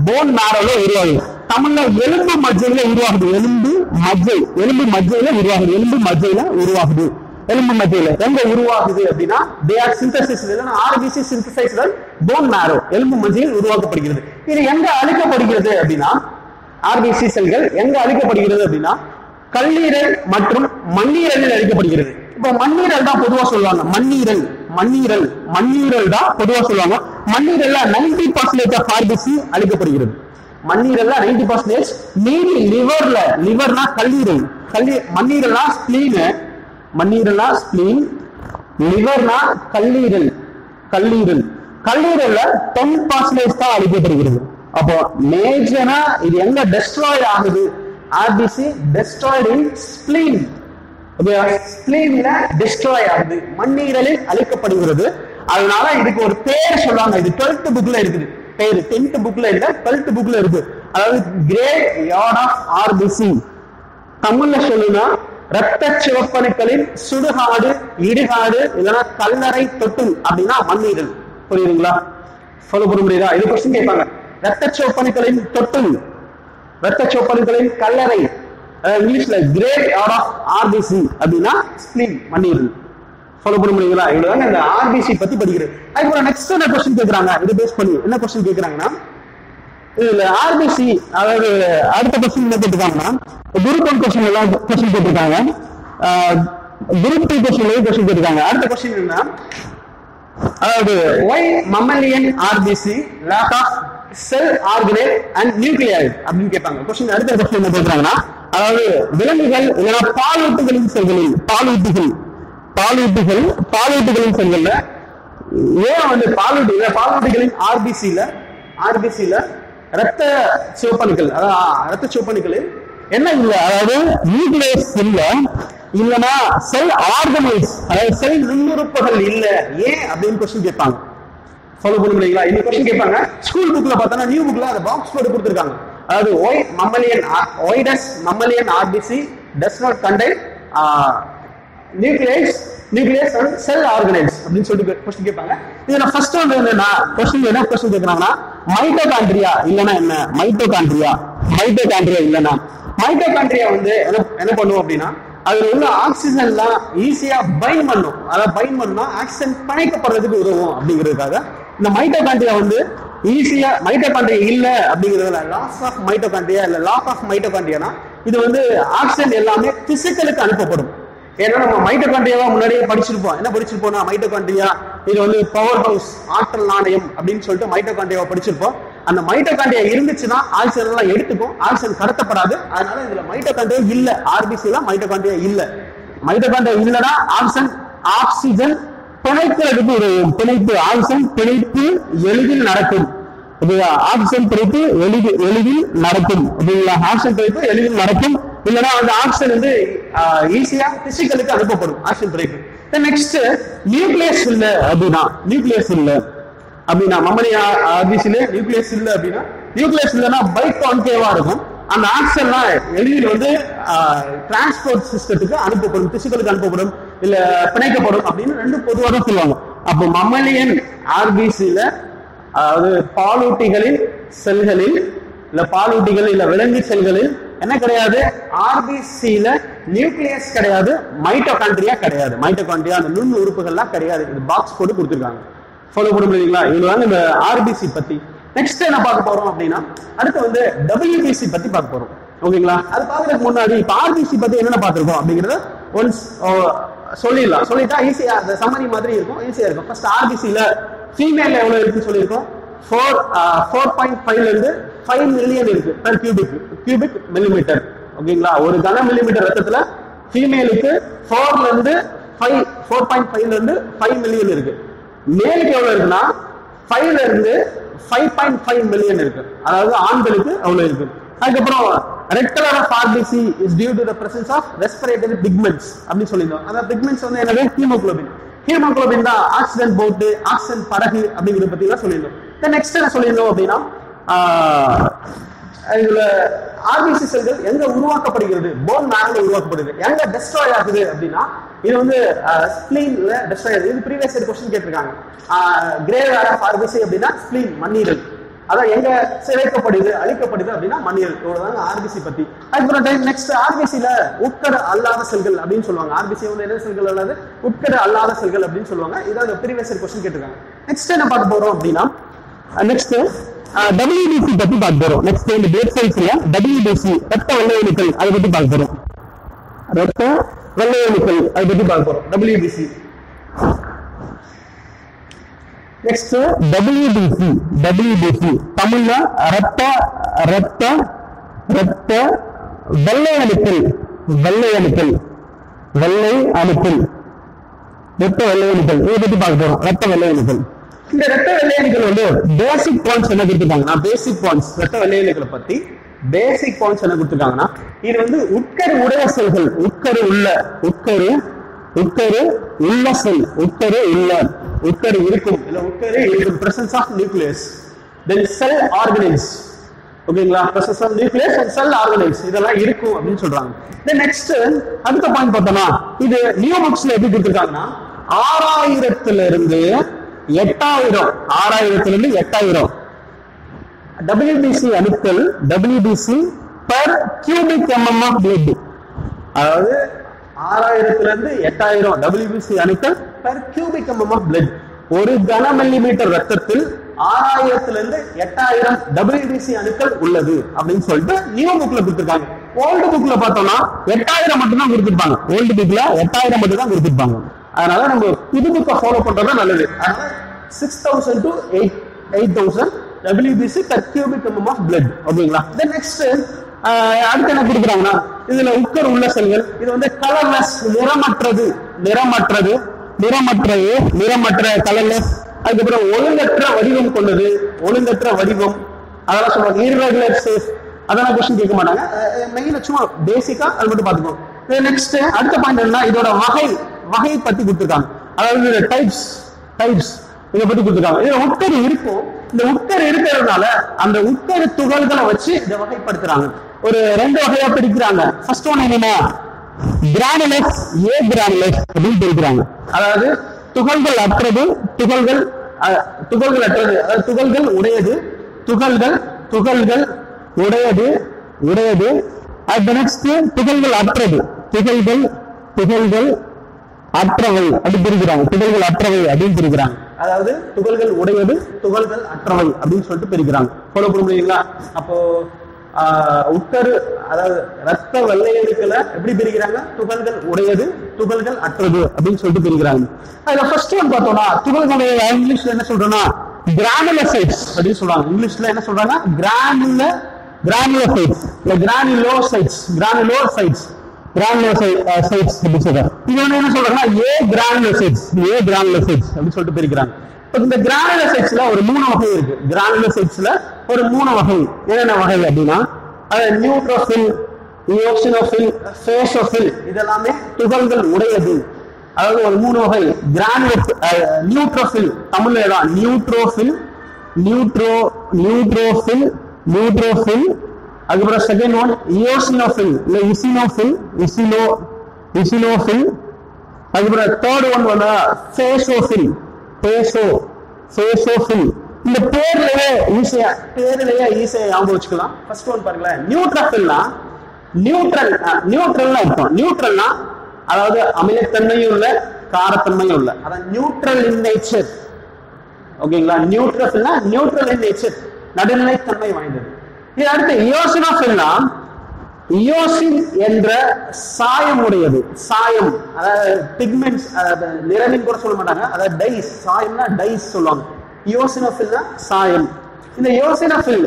போன் மேரோல உருவாகுது. தமிழ்ல எலும்பு மஜ்ஜையில உருவாகுது. எலும்பு மஜ்ஜையில எங்க உருவாகுது அப்படின்னா they are synthesized. RBC synthesized bone marrow, எலும்பு மஜ்ஜையில் உருவாக்கப்படுகிறது. இது எங்க அழிக்கப்படுகிறது அப்படின்னா, RBC செல்கள் எங்க அழிக்கப்படுகிறது அப்படின்னா கல்லீரல் மற்றும் மண்ணீரலில் அழிக்கப்படுகிறது. இப்போ மண்ணீரல் தான் பொதுவா சொல்லுவாங்க. மண்ணீரல் தான் பொதுவா சொல்லுவாங்க. மண்ணீரல்ல 90% ஆஃப் RBC அழிக்கப்படுகிறது. மண்ணீரல்ல 90%. மீதி லிவர்னா கல்லீரல், மண்ணீரல்னா ஸ்பிளீன், லிவர்னா கல்லீரல். கல்லீரல்ல 10% தான் அழிக்கப்படுகிறது. அப்போ மேஜரா இது எங்க டெஸ்ட்ராய்ட் ஆகுது? RBC டெஸ்ட்ராய்ட் இன் ஸ்பிளீன். ஸ்பிளீன்ல டெஸ்ட்ராய் ஆகுது, மண்ணீரலில் அழிக்கப்படுகிறது. அதனால இதுக்கு ஒரு பேர் சொல்லுவாங்க. இது 12th புக்ல இருக்குது. பேரு 10th புக்ல இல்ல, 12th புக்ல இருக்கு. அதாவது கிரேட் யார்ட் ஆஃப் RBC. தமிழ்ல சொல்லுனா ரத்த சிவப்பணுக்களின் சுடுகாடு, இடுகாடு, இல்லைன்னா கல்லறை தொட்டில் அப்படின்னா மண்ணீரல். புரியுதுங்களா? ஃபாலோ பண்ண முடியுதா? இது கொஸ்டின் கேட்பாங்க. ரத்த சிவப்பணுக்களின் தொட்டில், ரத்த சிவப்பணுக்களின் கல்லறை, இங்கிலீஷ்ல கிரேட் யார்ட் ஆஃப் RBC அப்படின்னா ஸ்பிளீன், மண்ணீரல். ஃபாலோ பண்ண முடியுங்களா? இவ்வளவுதாங்க இந்த RBC பத்தி படிக்கிறது. அதுக்கப்புறம் நெக்ஸ்ட் என்ன கொஸ்டின் கேட்கறாங்க? இது பேஸ் பண்ணி என்ன கொஸ்டின் கேட்கறாங்கன்னா, இதுல RBC, அதாவது அடுத்த கொஸ்டின் என்ன கேட்டிருக்காங்கன்னா, குரூப் 1 கொஸ்டின் எல்லாம் கொஸ்டின் கேட்டிருக்காங்க, குரூப் 2 கொஸ்டின் கேட்டிருக்காங்க. அடுத்த கொஸ்டின் என்ன, அதாவது why mammalian RBC lack of cell organelle and nuclei அப்படின்னு கேட்பாங்க. கொஸ்டின் அடுத்த கொஸ்டின் என்ன கேட்கறாங்கன்னா, அதாவது விலங்குகள் இல்லைன்னா பாலூட்டுகளின் செல்களில், பாலூட்டுகளின் செல்கள்ல ஏன் வந்து பாலூட்டிகளின் RBCல ரத்த சிவப்பணுக்கள், அதாவது ரத்த சிவப்பணுக்களில் என்ன இல்ல, அதாவது நியூக்ளியஸ் இல்ல, இல்லனா செல் ஆர்கனைஸ், அதாவது செல் நுண்ணுறுப்புகள் இல்ல, ஏன் அப்படின்னு கொஸ்டின் கேட்பாங்க. ஃபாலோ பண்ண முடியுங்களா? இந்த கொஸ்டின் கேட்பாங்க. ஸ்கூல் புக்ல பார்த்தா நியூ புக்ல அந்த பாக்ஸ் போட்டு கொடுத்துருக்காங்க. அதாவது why does mammalian RBC does not contain nucleus and cell organelles அப்படின்னு சொல்லிட்டு கொஸ்டின் கேட்பாங்க. இதுல ஃபர்ஸ்ட் வந்து என்னன்னா கொஸ்டின் கேட்கறாங்கன்னா மைட்டோகாண்ட்ரியா இல்லைன்னா என்ன, மைட்டோகாண்ட்ரியா இல்லைன்னா மைட்டோகாண்ட்ரியா வந்து என்ன பண்ணுவோம் அப்படின்னா அதுல உள்ள ஆக்சிஜன்லாம் ஈஸியா பைண்ட் பண்ணும். அதாவது பைண்ட் பண்ணா ஆக்சிஜன் பிணைக்கப்படுறதுக்கு உதவும் அப்படிங்கிறதுக்காக இந்த மைட்டோகாண்ட்ரியா வந்து ஈஸியா மைட்டோகாண்ட்ரியா இல்ல அப்படிங்கிறதுல லாஸ் ஆஃப் மைட்டோகாண்ட்ரியா இல்ல லாஸ் ஆஃப் மைட்டோகாண்ட்ரியானா இது வந்து ஆக்சிஜன் எல்லாமே பிசிக்கலுக்கு அனுப்பப்படும். ஏன்னா நம்ம மைட்டோகாண்ட்ரியாவா முன்னாடியே படிச்சிருப்போம். என்ன படிச்சிருப்போம்னா மைட்டோகாண்ட்ரியா இது வந்து பவர் ஹவுஸ், ஆற்றல் நாணயம் அப்படின்னு சொல்லிட்டு மைட்டோகாண்ட்ரியாவை படிச்சிருப்போம். அந்த மைட்டோகாண்ட்ரியா இருந்துச்சுன்னா ஆக்சிஜன் எல்லாம் எடுத்துக்கும், ஆக்சிஜன் கடத்தப்படாது. அதனால இதுல மைட்டோகாண்ட்ரியா இல்ல, ஆர்பிசில மைட்டோகாண்ட்ரியா இல்ல. மைட்டோகாண்ட்ரியா இல்லைன்னா ஆக்சிஜன் பிணைக்கிறதுக்கு ஒரு பிணைப்பு, ஆக்சிஜன் பிணைப்பு எளிதில் நடக்கும். ஆக்சிஜன் பிணைப்பு எளிதில் நடக்கும். ஆக்சிஜன் பிணைப்பு எளிதில் நடக்கும். இல்லைன்னா அந்த ஆக்சிஜன் வந்து ஈஸியா பிசிக்கலுக்கு அனுப்பப்படும் ஆக்சிஜன் பிணைப்பு. நெக்ஸ்ட் நியூக்ளியஸ் இல்ல அப்படின்னா மம்மலியா ஆர்பிசில நியூக்ளியஸ் இல்ல அப்படின்னா நியூக்ளியஸ் இல்லைன்னா பைகான்கேவா இருக்கும். அந்த ஆக்சிஜன்லாம் எளிதில் வந்து டிரான்ஸ்போர்ட் சிஸ்டத்துக்கு அனுப்பப்படும், பிசிக்கலுக்கு அனுப்பப்படும் இல்ல பிணைக்கப்படும் அப்படின்னு ரெண்டு பொதுவாக சொல்லுவாங்க. அப்போ மம்மலியன் ஆர்பிசில அதாவது பாலூட்டிகளின் செல்களில் இல்ல பாலூட்டிகள் இல்ல விலங்கு செல்களில் என்ன கிடையாது, ஆர்பிசில நியூக்ளியஸ் கிடையாது, மைட்டோகாண்ட்ரியா கிடையாது. மைட்டோகாண்ட்ரியா அந்த நுண் உறுப்புகள்லாம் கிடையாது. இது பாக்ஸ் போட்டு கொடுத்துருக்காங்க, ஃபாலோ பண்ண முடியுங்களா? இதுதான் இந்த ஆர்பிசி பத்தி. நெக்ஸ்ட் என்ன பார்க்க போறோம் அப்படின்னா அடுத்து வந்து WBC பத்தி பார்க்க போறோம். ஓகேங்களா? அது பார்க்கறதுக்கு முன்னாடி இப்ப ஆர்பிசி பத்தி என்னென்ன பார்த்திருக்கோம் அப்படிங்கறத ஒன்ஸ் சொல்லிட்டா ஈஸியா அந்த சம்மரி மாதிரி இருக்கும், ஈஸியா இருக்கும். ஃபர்ஸ்ட் ஆர்பிசில ஃபீமேல் எவ்வளவு இருக்குன்னு சொல்லியிருக்கோம். 4.5 ல இருந்து 5 மில்லியன் இருக்கு பெர் கியூபிக் மில்லிமீட்டர். ஓகேங்களா? ஒரு கன மில்லிமீட்டர் ரத்தத்துல ஃபீமேலுக்கு 4.5 ல இருந்து 5 மில்லியன் இருக்கு. மேலுக்கு எவ்வளவு இருக்குன்னா 5 ல இருந்து 5.5 மில்லியன் இருக்கு. அதாவது ஆண்களுக்கு அவ்வளவு இருக்கு. அதுக்கப்புறம் red colour of RBC is due to the presence of respiratory pigments அப்படின்னு சொல்லியிருந்தோம். அதாவது பிக்மெண்ட்ஸ் வந்து என்னது, ஹீமோகுளோபின் தான் ஆக்சிஜன் போட்டு ஆக்சிஜன் படகு அப்படிங்கிறத பத்தி தான் சொல்லியிருந்தோம். நெக்ஸ்ட் என்ன சொல்லியிருந்தோம் அப்படின்னா இதுல ஆர்பிசி செல்கள் எங்க உருவாக்கப்படுகிறது, போன் மேரோல உருவாக்கப்படுது. எங்க டெஸ்ட்ராய் ஆகுது அப்படின்னா இது வந்து ஸ்பிளீன்ல டெஸ்ட்ராய் ஆகுது. இது ப்ரீவியஸ் இயர் क्वेश्चन கேட்டிருக்காங்க. கிரே வேர் ஆஃப் ஆர்பிசி அப்படின்னா ஸ்பிளீன், மண்ணீரல். அதான் எங்க சிதைக்கப்படுது அழிக்கப்படுது அப்படின்னா மண்ணீரல். இவ்வளவுதாங்க ஆர்பிசி பத்தி. அதுக்கப்புறம் நெக்ஸ்ட் ஆர்பிசில உட்கரு அல்லாத செல்கள் அப்படின்னு சொல்லுவாங்க. ஆர்பிசி வந்து என்ன செல்கள் அல்லாது, உட்கரு அல்லாத செல்கள் அப்படின்னு சொல்லுவாங்க. இதான் ப்ரீவியஸ் இயர் क्वेश्चन கேட்டிருக்காங்க. நெக்ஸ்ட் என்ன பார்க்க போறோம் அப்படின்னா நெக்ஸ்ட் WBC பத்தி பார்க்க போறோம். நெக்ஸ்ட் இந்த பிளட் செல்ஸ்ல WBC ரத்த வெள்ளை அணுக்கள் அதை பத்தி பார்க்க போறோம். ரத்த வெள்ளை அணுக்கள் அதை பத்தி பார்க்க போறோம். WBC. நெக்ஸ்ட் WBC தமிழ்ல ரத்த வெள்ளை அணுக்கள் இதை பத்தி பார்க்க போறோம். ரத்த வெள்ளை அணுக்கள். இந்த ரத்த வெள்ளை அணுக்கள் வந்து பேசிக் பாயிண்ட்ஸ் என்ன கொடுத்துருக்காங்கன்னா பேசிக் பாயிண்ட்ஸ் ரத்த வெள்ளை அணுக்களை பத்தி பேசிக் பாயிண்ட்ஸ் என்ன கொடுத்துருக்காங்கன்னா இது வந்து உட்கரு உடைய செல்கள், உட்கரு உள்ள செல், உட்கரு இருக்கும் இல்ல உட்கரு இருக்கும் பிரசன்ஸ் ஆஃப் நியூக்ளியஸ், தென் செல் ஆர்கனைல்ஸ். ஓகேங்களா? Presence of nucleus and cell ஆர்கனைல்ஸ் இதெல்லாம் இருக்கும் அப்படின்னு சொல்றாங்க. தென் நெக்ஸ்ட் அடுத்த பாயிண்ட் பார்த்தோம்னா இது நியோமக்ஸ்ல எப்படி கொடுத்துருக்காங்கன்னா 6000 இருந்து 8000 WBC அணுக்கள் WBC per cubic mm of blood. அதாவது 6000 இருந்து 8000 WBC அணுக்கள் per cubic mm of blood. ஒரு கன மில்லிமீட்டர் ரத்தத்தில் 6000 இருந்து 8000 WBC அணுக்கள் உள்ளது அப்படின்னு சொல்லிட்டு நியூ புக்ல கொடுத்திருக்காங்க. ஓல்டு புக்ல பார்த்தோம்னா 8000 மட்டும் தான் கொடுத்திருப்பாங்க. ஓல்டு புக்ல 8000 மட்டும் தான் கொடுத்திருப்பாங்க. அதனால நம்ம புது புக்கை ஃபாலோ பண்றது நல்லது. அதனால 6000 to 8000 WBC per cubic mm of blood. ஓகேங்களா? தென் நெக்ஸ்ட் அடுத்து என்ன கொடுக்குறாங்கன்னா இதுல உட்கரு உள்ள செல்கள் இது வந்து கலர்லெஸ், நிறமற்ற கலர்லெஸ். அதுக்கப்புறம் ஒழுங்கற்ற வடிவம் கொண்டது, அதெல்லாம் சொல்லுவாங்க. irregular shape அதெல்லாம் क्वेश्चन கேட்க மாட்டாங்க. மெயினா சும்மா பேசிக்கா அது மட்டும் பாத்துக்கோங்க. நெக்ஸ்ட் அடுத்த பாயிண்ட் என்ன, இதோட வகை பத்தி கொடுத்துருக்காங்க. அதாவது டைப்ஸ் இதை பத்தி கொடுத்துருக்காங்க. இதுல உட்கரு இருக்கும். இந்த உட்கரு இருக்கிறதுனால அந்த உட்கரு துகள்களை வச்சு இதை வகைப்படுத்துறாங்க. ஒரு ரெண்டு வகையா பிரிக்கிறாங்க. ஃபர்ஸ்ட் ஒன் என்னன்னா கிரானுலஸ், ஏ கிரானுலஸ் அப்படின்னு பிரிக்கிறாங்க. அதாவது துகள்கள் அற்றது, துகள்கள் அற்றது, அதாவது துகள்கள் உடையது, துகள்கள் உடையது. அது நெக்ஸ்ட் துகள்கள் அற்றது, துகள்கள் அற்றவை அப்படி பிரிக்கிறாங்க. துகள்கள் அற்றவை அப்படின்னு பிரிக்கிறாங்க. அதாவது துகள்கள் உடையது, துகள்கள் அற்றவை அப்படின்னு சொல்லிட்டு பிரிக்கிறாங்க. ஃபாலோ பண்ண முடியுங்களா? அப்போ உட்கரு, அதாவது ரத்த வெள்ளையணுக்களை எப்படி பிரிக்கிறாங்க? துகள்கள் உடையது, துகள்கள் அற்றது அப்படின்னு சொல்லிட்டு பிரிக்கிறாங்க. அதுல ஃபர்ஸ்ட் ஒன் பார்த்தோம்னா துகள்களுடைய இங்கிலீஷ்ல என்ன சொல்றோம்னா கிரானுலோசைட்ஸ் அப்படின்னு சொல்றாங்க. இங்கிலீஷ்ல என்ன சொல்றாங்க? கிரானுலோசைட்ஸ் இல்ல கிரானுலோசைட்ஸ் அப்படின்னு சொல்றாங்க. இது என்ன சொல்றாங்கன்னா ஏ கிரானுலோசைட்ஸ் அப்படின்னு சொல்லிட்டு பிரிக்கிறாங்க. இந்த கிரானுலோசைட்ஸ்ல ஒரு 3 வகை இருக்கு. கிரானுலோசைட்ஸ்ல ஒரு 3 வகை. என்னென்ன வகை அப்படின்னா நியூட்ரோஃபில், ஈயோசினோஃபில், பேசோஃபில், இதெல்லாமே துகள்கள் உடையது. அதாவது ஒரு 3 வகை. நியூட்ரோஃபில், தமிழ்ல தான் நியூட்ரோஃபில், அதுக்கப்புறம் செகண்ட் ஒன் ஈயோசினோஃபில் இல்ல இசினோஃபில், அதுக்கப்புறம் தேர்ட் ஒன் வந்து பேசோஃபில். இந்த பேர்லயே ஈஸியா ஞாபகம் வச்சுக்கலாம். ஃபர்ஸ்ட் ஒன் பாருங்களேன், நியூட்ரோஃபில்னா நியூட்ரல்னா அர்த்தம். நியூட்ரல்னா அதாவது அமிலத்தன்மையும் இல்ல, காரத்தன்மையும் இல்ல, அதான் நியூட்ரல் இன் நேச்சர். ஓகேங்களா? நியூட்ரோஃபில்னா நியூட்ரல் இன் நேச்சர், நடுநிலைத்தன்மை வாய்ந்தது. இது அடுத்து ஈயோசினோஃபில்னா ஈயோசின் என்ற சாயம் உடையது. சாயம் அதாவது பிக்மெண்ட்ஸ், நிறமின் கூட சொல்ல மாட்டாங்க, அதாவது டைஸ். சாயம்னா டைஸ் சொல்லுவாங்க. ஈயோசினோஃபில்னா சாயம். இந்த ஈயோசினோஃபில்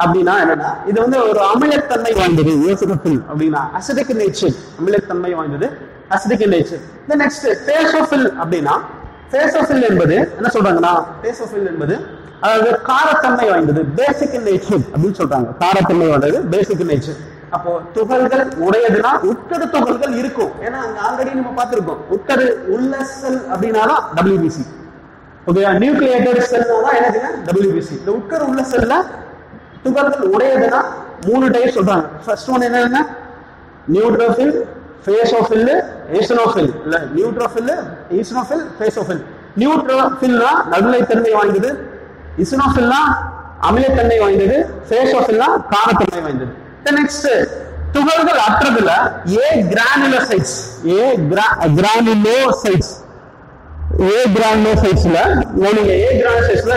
அப்படின்னா என்னன்னா இது வந்து ஒரு அமிலத்தன்மை வாய்ந்தது. ஈயோசினோஃபில் அப்படின்னா அசிடிக் நேச்சர், அமிலத்தன்மை வாய்ந்தது, அசிடிக் நேச்சர். இந்த நெக்ஸ்ட் பேசோஃபில் அப்படின்னா பேசோஃபில் என்பது என்ன சொல்றாங்கன்னா பேசோஃபில் என்பது அதாவது காரத்தன்மை வாய்ந்தது, பேசிக் நேச்சர் அப்படின்னு சொல்றாங்க. காரத்தன்மை வாய்ந்தது, பேசிக் நேச்சர். அப்போ துகள்கள் உடையதுன்னா உட்கரு துகள்கள் இருக்கும். ஏன்னா அங்க ஆல்ரெடி நம்ம பார்த்திருக்கோம், உட்கரு உள்ள செல் அப்படின்னாதான் WBC. ஓகே, நியூக்ளியேட்டட் செல்னா தான் என்னதுன்னா WBC. இந்த உட்கரு உள்ள செல்ல துகள்கள் உடையதுன்னா 3 டைப் சொல்றாங்க. ஃபர்ஸ்ட் ஒன் என்னன்னா நியூட்ரோஃபில், பேசோஃபில், ஈசனோஃபில். இல்ல நியூட்ரோஃபில், ஈசனோஃபில், பேசோஃபில். நியூட்ரோஃபில்னா நடுநிலைத்தன்மை வாய்ந்தது, இசினோஃபில்னா அமிலத்தன்மை வாய்ந்தது, பேசோஃபில்னா காரத்தன்மை வாய்ந்தது. நெக்ஸ்ட் துகள்கள் அற்றதுல ஏ கிரானுலோசைட்ஸ்.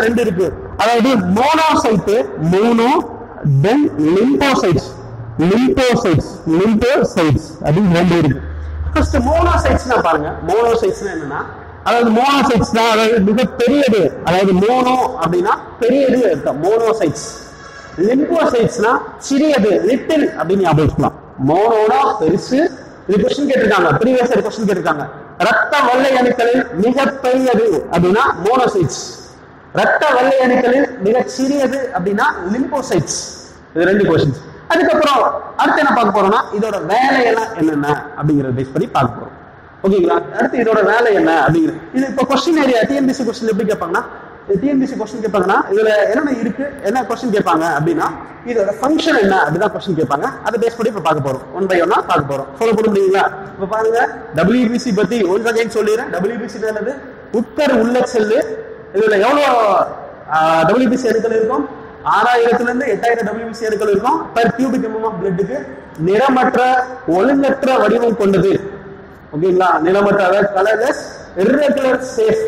ரெண்டு இருக்கு. அதாவது மோனோசைட், தென் லிம்போசைட்ஸ் அப்படின்னு ரெண்டு இருக்கு. ஃபர்ஸ்ட் மோனோசைட்ஸ்னா பாருங்க. மோனோசைட்ஸ்னா என்னன்னா அதாவது மோனோசைட்ஸ் தான் அதாவது மிக பெரியது. அதாவது மோனோ அப்படின்னா பெரியது அர்த்தம். மோனோசைட்ஸ். லிம்போசைட்ஸ்னா சிறியது, லிட்டில் அப்படின்னு ஞாபகம் வச்சுக்கலாம். மோனோனா பெருசு. இது கொஸ்டின் கேட்டிருக்காங்க, ப்ரீவியஸ் இயர் கொஸ்டின் கேட்டிருக்காங்க. ரத்த வெள்ளை அணுக்களில் மிக பெரியது அப்படின்னா மோனோசைட்ஸ். ரத்த வெள்ளை அணுக்களில் மிக சிறியது அப்படின்னா லிம்போசைட்ஸ். இது 2 கொஸ்டின்ஸ். அதுக்கப்புறம் அடுத்து என்ன பார்க்க போறோம்னா இதோட வேலையெல்லாம் என்னென்ன அப்படிங்கறத பேஸ் பண்ணி பார்க்க போறோம். ஓகேங்களா? அடுத்து இதோட வேலை என்ன அப்படிங்கிறது. இது இப்போ கொஸ்டின் ஏரியா டிஎன்பிசி கொஸ்டின் எப்படி கேட்பாங்கன்னா, டிஎன்பிசி கொஸ்டின் கேட்பாங்கன்னா இதுல என்னென்ன இருக்கு, என்ன கொஸ்டின் கேட்பாங்க அப்படின்னா இதோட ஃபங்க்ஷன் என்ன அப்படிதான் கொஸ்டின் கேட்பாங்க. அதை பேஸ் பண்ணி இப்ப பார்க்க போறோம். 1 by 1 பார்க்க போறோம். சொல்ல போட முடியுங்களா? இப்ப பாருங்க, WBC பத்தி ஒன்ஸ் அகைன் சொல்லிடுறேன். WBC என்னது? உட்கரு உள்ள செல்லு. இதுல எவ்வளவு WBC அணுக்கள் இருக்கும்? 6000 இருந்து 8000 WBC அணுக்கள் இருக்கும் பெர் கியூபிக் எம்எம் ஆஃப் பிளட்டுக்கு. நிறமற்ற ஒழுங்கற்ற வடிவம் கொண்டது. ஓகேங்களா? நிறமற்ற colourless irregular shape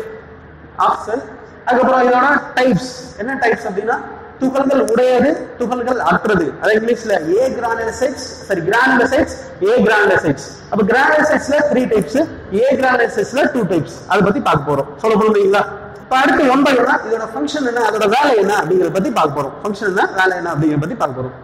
of cell. அதுக்கப்புறம் இதோட டைப்ஸ் என்ன டைப்ஸ் அப்படின்னா துகள்கள் உடையது, துகள்கள் அற்றது. அது இங்கிலீஷ்ல ஏ கிரானுலோசைட்ஸ், கிரானுலோசைட்ஸ், ஏ கிரானுலோசைட்ஸ். அப்ப கிரானுலோசைட்ஸ்ல 3 டைப்ஸ், ஏ கிரானுலோசைட்ஸ்ல 2 டைப்ஸ். அதை பத்தி பார்க்க போறோம். சொல்ல போறீங்களா? இப்ப அடுத்து 1 by 1 இதோட ஃபங்க்ஷன் என்ன, அதோட வேலை என்ன அப்படிங்கறத பத்தி பார்க்க போறோம். ஃபங்க்ஷன் என்ன, வேலை என்ன அப்படிங்கறத பத்தி பார்க்க போறோம்.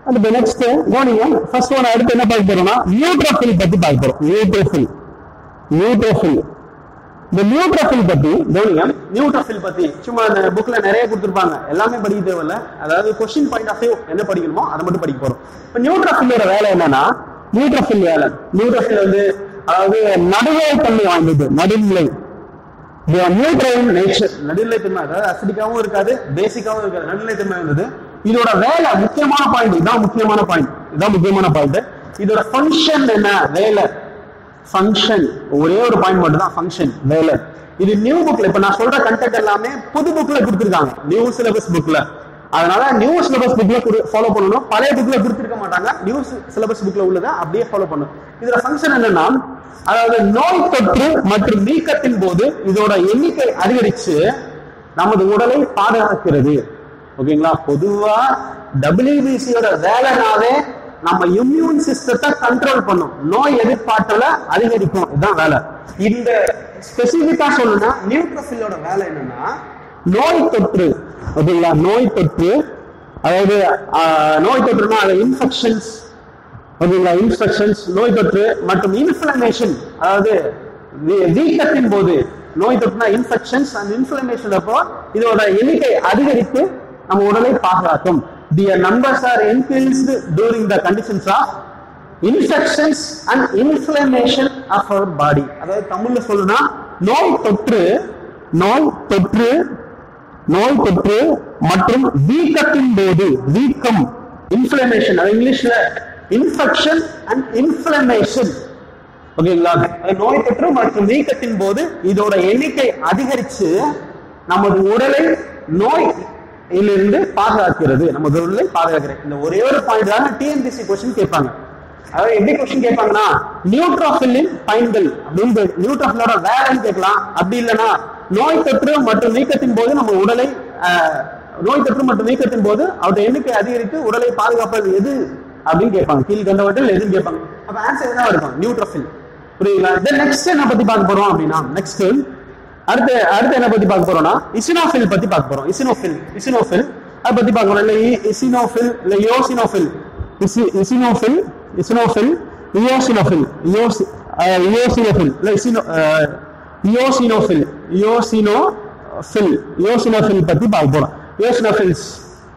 அந்த நெக்ஸ்ட் கவனிங்க. ஃபர்ஸ்ட் ஒன் அடுத்து என்ன பார்க்க போறோம்னா நியூட்ரோஃபில் பத்தி பார்க்க போறோம். நியூட்ரோஃபில் இந்த நியூட்ரோஃபில் பத்தி கவனிங்க. நியூட்ரோஃபில் பத்தி சும்மா அந்த புக்ல நிறைய கொடுத்துருப்பாங்க, எல்லாமே படிக்க தேவையில்ல. அதாவது கொஸ்டின் பாயிண்ட் ஆஃப் வியூ என்ன படிக்கணுமோ அதை மட்டும் படிக்க போறோம். இப்போ நியூட்ரோஃபிலோட வேலை என்னன்னா, நியூட்ரோஃபில் வேலை, நியூட்ரோஃபில் வந்து அதாவது நடுநிலை தன்மை வாய்ந்தது. நடுநிலை நியூட்ரல் நேச்சர், நடுநிலை தன்மை, அதாவது அசிடிக்காவும் இருக்காது பேசிக்காவும் இருக்காது, நடுநிலை தன்மை வந்தது. இதோட வேலை முக்கியமான பாயிண்ட், இதான் முக்கியமான பாயிண்ட். இதோட ஃபங்க்ஷன் என்ன, வேலை ஃபங்க்ஷன், ஒரே ஒரு பாயிண்ட் மட்டும் தான் ஃபங்க்ஷன், வேலை. இது நியூ புக்ல, இப்ப நான் சொல்ற கண்டென்ட் எல்லாமே புது புக்ல கொடுத்துருக்காங்க, நியூ சிலபஸ் புக்ல. அதனால நியூ சிலபஸ் புக்ல ஃபாலோ பண்ணணும், பழைய புக்ல கொடுத்துருக்க மாட்டாங்க. நியூ சிலபஸ் புக்ல உள்ளதை அப்படியே ஃபாலோ பண்ணணும். இதோட ஃபங்க்ஷன் என்னன்னா, அதாவது நோய் தொற்று மற்றும் நீக்கத்தின் போது இதோட எண்ணிக்கை அதிகரிச்சு நமது உடலை பாதுகாக்கிறது. ஓகேங்களா? பொதுவா WBCயோட வேலைனாவே நம்ம இம்யூன் சிஸ்டத்தை கண்ட்ரோல் பண்ணும், நோய் எதிர்ப்பாற்றல அதிகரிக்கும், இதுதான் வேலை. இந்த ஸ்பெசிபிக்கா சொல்லணும்னா நியூட்ரோஃபிலோட வேலை என்னன்னா நோய் தொற்று. ஓகேங்களா? நோய் தொற்று, அதாவது நோய் தொற்றுனா அது இன்ஃபெக்ஷன்ஸ், ஓகேங்களா? இன்ஃபெக்ஷன்ஸ், நோய் தொற்று மற்றும் இன்ஃப்ளமேஷன், அதாவது வீக்கத்தின் போது, நோய் தொற்றுனா இன்ஃபெக்ஷன்ஸ் அண்ட் இன்ஃப்ளமேஷன் அப்போ இதோட எண்ணிக்கை அதிகரித்து நம்ம உடலை பாதுகாக்கும். The numbers are increased during the conditions of infections and inflammation of our body. அதாவது தமிழ்ல சொல்லணும்னா நோய் தொற்று மற்றும் வீக்கத்தின் போது, வீக்கம் இன்ஃப்ளமேஷன், அது இங்கிலீஷ்ல இன்ஃபெக்ஷன் அண்ட் இன்ஃப்ளமேஷன். ஓகேங்களா? நோய் தொற்று மற்றும் வீக்கத்தின் போது இதோட எண்ணிக்கை அதிகரிச்சு நமது உடலை நோய் இருந்து பாதுகாக்கிறது, நம்ம உடலை பாதுகாக்கிறது. இந்த ஒரே ஒரு பாயிண்ட் தான் TNPSC கொஸ்டின் கேட்பாங்க. அதாவது எப்படி கொஸ்டின் கேட்பாங்கன்னா, நியூட்ரோஃபிலின் பயன்கள் அப்படின்னு, நியூட்ரோஃபிலோட வேலைன்னு கேட்கலாம். அப்படி இல்லைன்னா நோய் தொற்று மற்றும் வீக்கத்தின் போது நம்ம உடலை, நோய் தொற்று மற்றும் வீக்கத்தின் போது அவருடைய எண்ணிக்கை அதிகரித்து உடலை பாதுகாப்பது எது அப்படின்னு கேட்பாங்க. கீழ்கண்டவற்றில் எதுன்னு கேட்பாங்க. அப்ப ஆன்சர் என்ன இருக்கும்? நியூட்ரோஃபில். புரியுங்களா? நெக்ஸ்ட் என்ன பத்தி பார்க்க போறோம் அப்படின்னா, நெக்ஸ்ட் அடுத்து என்ன பத்தி பார்க்க போறோம்னா இசினோஃபில் பத்தி பார்க்க போறோம். இசினோஃபில் அதை பத்தி பார்க்க போறோம். இல்ல இசினோஃபில், இல்ல யோசினோஃபில், இசினோஃபில், யோசினோஃபில், யோசினோஃபில் பத்தி பார்க்க போறோம். யோசினோஃபில்ஸ்,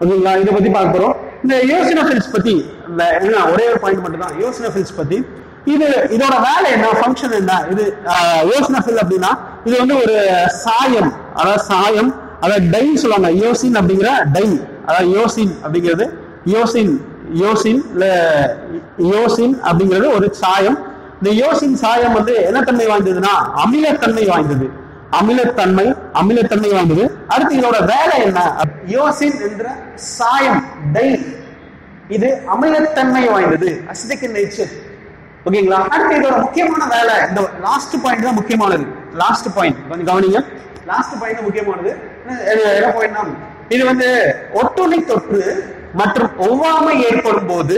ஓகேங்களா? இதை பத்தி பார்க்க போறோம். இந்த யோசினோஃபில்ஸ் பத்தி என்ன, ஒரே ஒரு பாயிண்ட் மட்டும் தான் யோசினோஃபில்ஸ் பத்தி. இதோட வேலை என்ன, ஃபங்க்ஷன் என்ன? இது யோசினோஃபில் அப்படின்னா இது வந்து ஒரு சாயம், அதாவது டை சொல்லுவாங்க. யோசின் அப்படிங்கிற டை, அதாவது யோசின் அப்படிங்கிறது யோசின் அப்படிங்கிறது ஒரு சாயம். இந்த யோசின் சாயம் வந்து என்ன தன்மை வாய்ந்ததுன்னா அமிலத்தன்மை வாய்ந்தது. அமிலத்தன்மை வாய்ந்தது. அடுத்து இதோட வேலை என்ன? யோசின் என்ற சாயம் டை இது அமிலத்தன்மை வாய்ந்தது, அசிடிக் இன் நேச்சர். ஓகேங்களா? அடுத்து இதோட முக்கியமான வேலை, இந்த லாஸ்ட் பாயிண்ட் தான் முக்கியமானது. லாஸ்ட் பாயிண்ட் கொஞ்சம் கவனிங்க. லாஸ்ட் பாயிண்ட் முக்கியமானது. என்ன பாயிண்ட்னா, இது வந்து ஒட்டுண்ணி தொற்று மற்றும் ஒவ்வாமை ஏற்படும் போது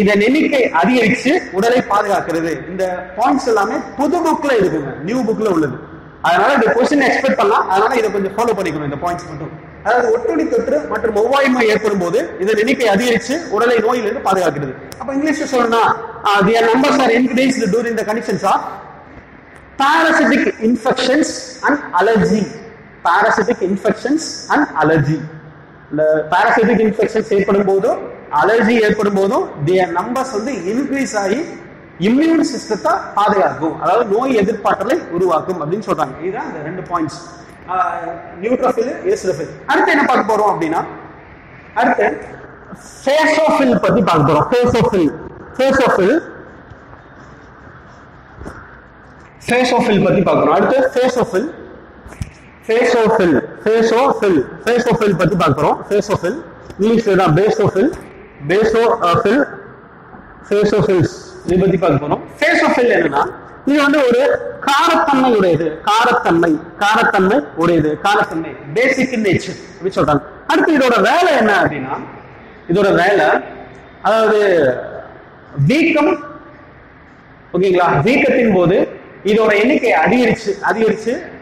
இதன் எண்ணிக்கை அதிகரிச்சு உடலை பாதுகாக்கிறது. இந்த பாயிண்ட்ஸ் எல்லாமே புது புக்ல இருக்குங்க, நியூ புக்ல உள்ளது. அதனால இந்த கொஸ்டின் எக்ஸ்பெக்ட் பண்ணலாம். அதனால இதை கொஞ்சம் ஃபாலோ பண்ணிக்கணும், இந்த பாயிண்ட்ஸ் மட்டும். அதாவது ஒட்டுண்ணி தொற்று மற்றும் ஒவ்வாய்மை ஏற்படும் போது இதன் எண்ணிக்கை அதிகரிச்சு உடலை நோயிலிருந்து பாதுகாக்கிறது. அப்ப இங்கிலீஷ்ல சொல்லணும்னா their numbers are increased during the conditions of parasitic infections and allergy. Parasitic infections and allergy. இந்த parasitic infections ஏற்படும் போதும் அலர்ஜி ஏற்படும் போதும் their numbers வந்து இன்க்ரீஸ் ஆகி இம்யூன் சிஸ்டத்தை பாதுகாக்கும், அதாவது நோய் எதிர்ப்பாற்றலை உருவாக்கும் அப்படின்னு சொல்றாங்க. இதுதான் இந்த ரெண்டு பாயிண்ட்ஸ், நியூட்ரோஃபில், யோசினோஃபில். அடுத்து என்ன பார்க்க போறோம் அப்படின்னா, அடுத்து ஃபேசோஃபில் பத்தி பார்க்க போறோம். ஃபேசோஃபில் பத்தி பார்க்கணும். அடுத்து ஃபேசோஃபில் பத்தி பார்க்கிறோம். ஃபேசோஃபில் இங்கிலீஷ்ல தான் பேசோஃபில், ஃபேசோஃபில்ஸ் இதை பத்தி பார்க்க போறோம். ஃபேசோஃபில் என்னன்னா, இது வந்து ஒரு காரத்தன்மை உடையது, காரத்தன்மை பேசிக் இன் நேச்சர் அப்படின்னு சொல்றாங்க. அடுத்து இதோட வேலை என்ன அப்படின்னா, இதோட வேலை அதாவது வீக்கம், ஓகேங்களா? வீக்கத்தின் போது இதோட எண்ணிக்கை அதிகரிச்சு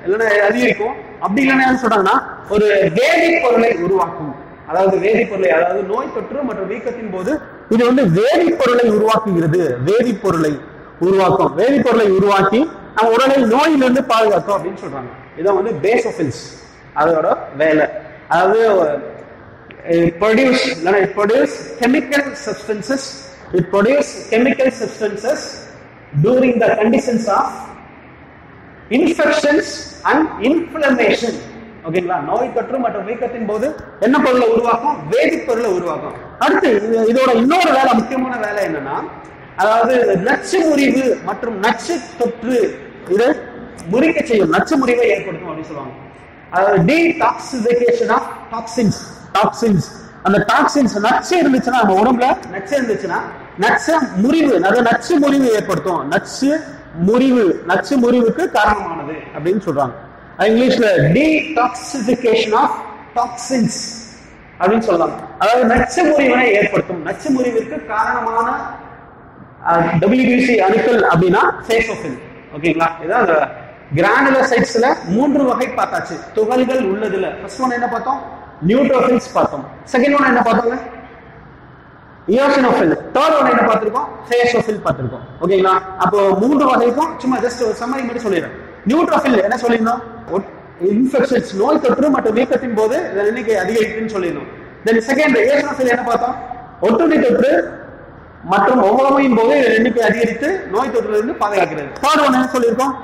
இல்லைன்னா அதிகரிக்கும். அப்படி இல்லைன்னா சொல்றாங்கன்னா ஒரு வேதிப்பொருளை உருவாக்கும். அதாவது வேதிப்பொருளை, அதாவது நோய் தொற்று மற்றும் வீக்கத்தின் போது இது வந்து வேதிப்பொருளை உருவாக்குகிறது. வேதிப்பொருளை உருவாக்கும். வேதிப்பொருளை உருவாக்கி நம்ம உடலை நோயிலிருந்து பாதுகாக்கும் அப்படின்னு சொல்றாங்க. இதான் வந்து பேசோஃபில்ஸ் அதோட வேலை. அதாவது produce chemical substances. It produce chemical substances during the conditions of infections and inflammation. ஓகேங்களா? நோய் தொற்று மற்றும் வீக்கத்தின் போது என்ன பொருளை உருவாக்கும்? வேதிப்பொருளை உருவாக்கும். அடுத்து இதோட இன்னொரு வேலை, முக்கியமான வேலை என்னன்னா, அதாவது நச்சு முறிவு மற்றும் நச்சு தொற்று இதை முறிக்க செய்யும், நச்சு முறிவை ஏற்படுத்தும் அப்படின்னு சொல்லுவாங்க. அதாவது டீடாக்சிஃபிகேஷன் ஆஃப் டாக்ஸின்ஸ். டாக்ஸின்ஸ், அந்த டாக்ஸின்ஸ் நச்சு இருந்துச்சுன்னா, நம்ம உடம்புல நச்சு இருந்துச்சுன்னா நச்சு முறிவு, நச்சு முறிவு ஏற்படுத்தும். நச்சு முறிவுக்கு காரணமானது அப்படின்னு சொல்றாங்க. இங்கிலீஷ்ல டீடாக்சிஃபிகேஷன் ஆஃப் டாக்ஸின்ஸ் அப்படின்னு சொல்லலாம். அதாவது நச்சு முறிவினை ஏற்படுத்தும். நச்சு முறிவிற்கு காரணமான WBC அணுக்கள் அப்படின்னா பேசோஃபில். ஓகேங்களா? இதான் கிரானுலோசைட்ஸ்ல 3 வகை பார்த்தாச்சு. துகள்கள் உள்ளதுல ஃபர்ஸ்ட் ஒன் என்ன பார்த்தோம்? நியூட்ரோஃபில்ஸ் பார்த்தோம். செகண்ட் ஒன் என்ன பார்த்தோங்க? ஈயோசினோஃபில். தேர்ட் ஒன் என்ன பார்த்திருக்கோம்? பேசோஃபில் பார்த்திருக்கோம். ஓகேங்களா? அப்போ 3 வகைக்கும் சும்மா ஜஸ்ட் ஒரு சம்மரி மட்டும் சொல்லிடுறேன். நியூட்ரோஃபில் என்ன சொல்லியிருந்தோம்? இன்ஃபெக்ஷன்ஸ், நோய் தொற்று மற்றும் வீக்கத்தின் போது இதன் எண்ணிக்கை அதிகரிக்குன்னு சொல்லியிருந்தோம். தென் செகண்ட் ஈயோசினோஃபில் என்ன பார்த்தோம்? ஒட்டுண்ணி தொற்று மற்றும் ஒவ்வாமையின் போது இதன் எண்ணிக்கை அதிகரித்து நோய் தொற்றிலிருந்து பாதுகாக்கிறது. தேர்ட் ஒன் என்ன சொல்லியிருக்கோம்?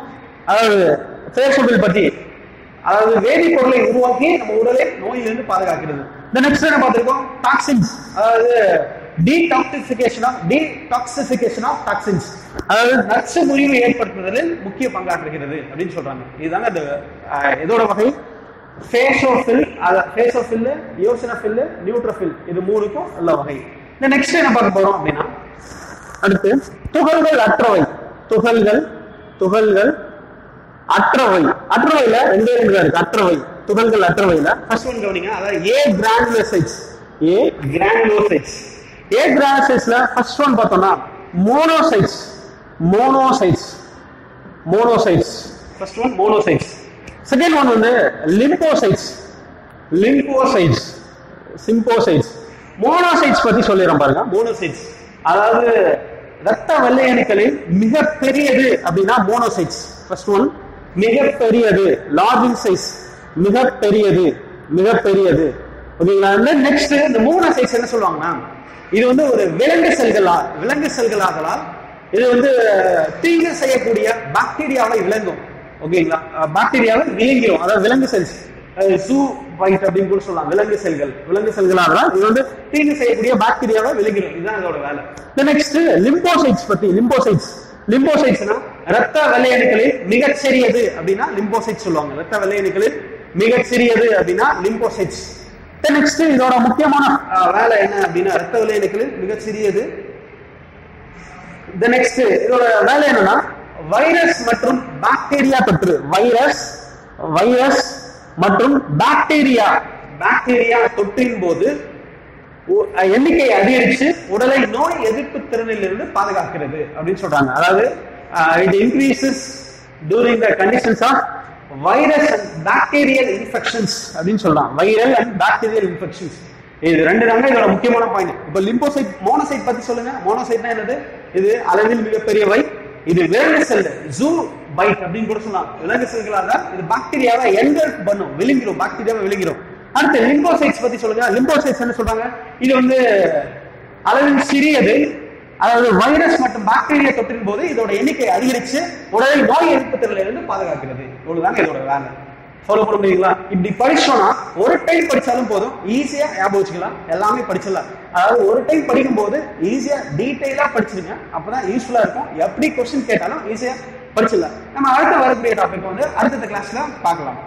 அதாவது பேசோஃபில் பத்தி, அதாவது வேதிப்பொருளை உருவாக்கி நம்ம உடலை நோயிலிருந்து பாதுகாக்கிறது. இந்த நெக்ஸ்ட் என்ன பார்த்திருக்கோம்? டாக்ஸின்ஸ், அதாவது டீடாக்சிஃபிகேஷன் ஆஃப் டாக்ஸின்ஸ், அதாவது நச்சு முறிவு ஏற்படுத்துவதில் முக்கிய பங்காற்றுகிறது அப்படின்னு சொல்றாங்க. இதுதாங்க இதோட வகை. பேசோஃபில், ஈயோசினோஃபில், நியூட்ரோஃபில், இது 3க்கும் நல்ல வகை. இந்த நெக்ஸ்ட் என்ன பார்க்க போறோம் அப்படின்னா, அடுத்து துகள்கள் அற்றவை. துகள்கள் அற்றவை. அற்றவையில 2 இருக்கு. அற்றவை, துகள்கள் அற்றவையில ஃபர்ஸ்ட் ஒன் கவனிங்க. அதாவது ஏ கிரானுலோசைட்ஸ். ஏ கிரானுலோசைட்ஸ்ல ஃபர்ஸ்ட் ஒன் பார்த்தோம்னா monocytes. First one monocytes. Second one வந்து லிம்போசைட்ஸ். சிம்போசைட்ஸ். மோனோசைட்ஸ் பத்தி சொல்லிடுறோம் பாருங்க. மோனோசைட்ஸ் அதாவது ரத்த வெள்ளை அணுக்களில் மிக பெரியது அப்படின்னா மோனோசைட்ஸ். ஃபர்ஸ்ட் ஒன் மிகப்பெரியது, லார்ஜ் இன் சைஸ், மிகப்பெரியது. ஓகேங்களா? நெக்ஸ்ட் இந்த மோனோசைட்ஸ் என்ன சொல்லுவாங்கன்னா, இது வந்து ஒரு விலங்கு செல்களாகலாம் இது வந்து தீங்கு செய்யக்கூடிய பாக்டீரியாவை விளங்கும். ஓகேங்களா? பாக்டீரியாவை விழுங்கிடும். அதாவது விலங்கு செல்ஸ், சூ பைட் அப்படின்னு கூட சொல்லலாம். விலங்கு செல்களாக இது வந்து தீங்கு செய்யக்கூடிய பாக்டீரியாவை விழுங்கிடும். இதுதான் இதோட வேலை. நெக்ஸ்ட் லிம்போசைட்ஸ் பத்தி. லிம்போசைட்ஸ்னா ரத்த வெள்ளை அணுக்களில் மிகச்சிறியது அப்படின்னா லிம்போசைட்ஸ் சொல்லுவாங்க. ரத்த வெள்ளை அணுக்களில் மிகச்சிறியது அப்படின்னா லிம்போசைட்ஸ். நெக்ஸ்ட் இதோட முக்கியமான வேலை என்ன அப்படின்னா, ரத்த வெள்ளை அணுக்களில் மிகச்சிறியது. நெக்ஸ்ட் இதோட வேலை என்னன்னா, வைரஸ் மற்றும் பாக்டீரியா தொற்று. வைரஸ் மற்றும் பாக்டீரியா தொற்றின் போது எண்ணிக்கை அதிகரிச்சு உடலை நோய் எதிர்ப்பு திறனில் இருந்து பாதுகாக்கிறது அப்படின்னு சொல்றாங்க. அதாவது it increases during the conditions of virus and bacterial infections அப்படின்னு சொல்றாங்க. வைரல் அண்ட் பாக்டீரியல் இன்ஃபெக்ஷன்ஸ், இது 2 தாங்க இதோட முக்கியமான பாயிண்ட். இப்போ லிம்போசைட், மோனோசைட் பத்தி சொல்லுங்க. மோனோசைட்னா என்னது? இது அளவில் மிகப்பெரியவை. இது விலங்கு செல், ஜூ பைட் அப்படின்னு கூட சொல்லலாம். விலங்கு செல்களாக இது பாக்டீரியாவை என்கல்ஃப் பண்ணும், விழுங்கிரும், பாக்டீரியாவை விழுங்கிரும். அடுத்து லிம்போசைட்ஸ் பத்தி சொல்லுங்க. லிம்போசைட்ஸ் என்ன சொல்றாங்க? இது வந்து அளவில் சிறியது. அதாவது வைரஸ் மற்றும் பாக்டீரியா தொற்றின் போது இதோட எண்ணிக்கை அதிகரிச்சு உடலை நோய் எதிர்ப்பு திறனில் இருந்து பாதுகாக்கிறது. இவ்வளவுதாங்க இதோட வேலை. ஃபாலோ பண்ண முடியுங்களா? இப்படி படிச்சோம்னா ஒரு டைம் படிச்சாலும் போதும், ஈஸியா ஞாபகம் வச்சுக்கலாம், எல்லாமே படிச்சிடலாம். அதாவது ஒரு டைம் படிக்கும் போது ஈஸியா டீடைலா படிச்சிருங்க, அப்பதான் யூஸ்ஃபுல்லா இருக்கும். எப்படி கொஸ்டின் கேட்டாலும் ஈஸியா படிச்சிடலாம். நம்ம அடுத்த வரக்கூடிய டாபிக் வந்து அடுத்த கிளாஸ்ல பார்க்கலாம்.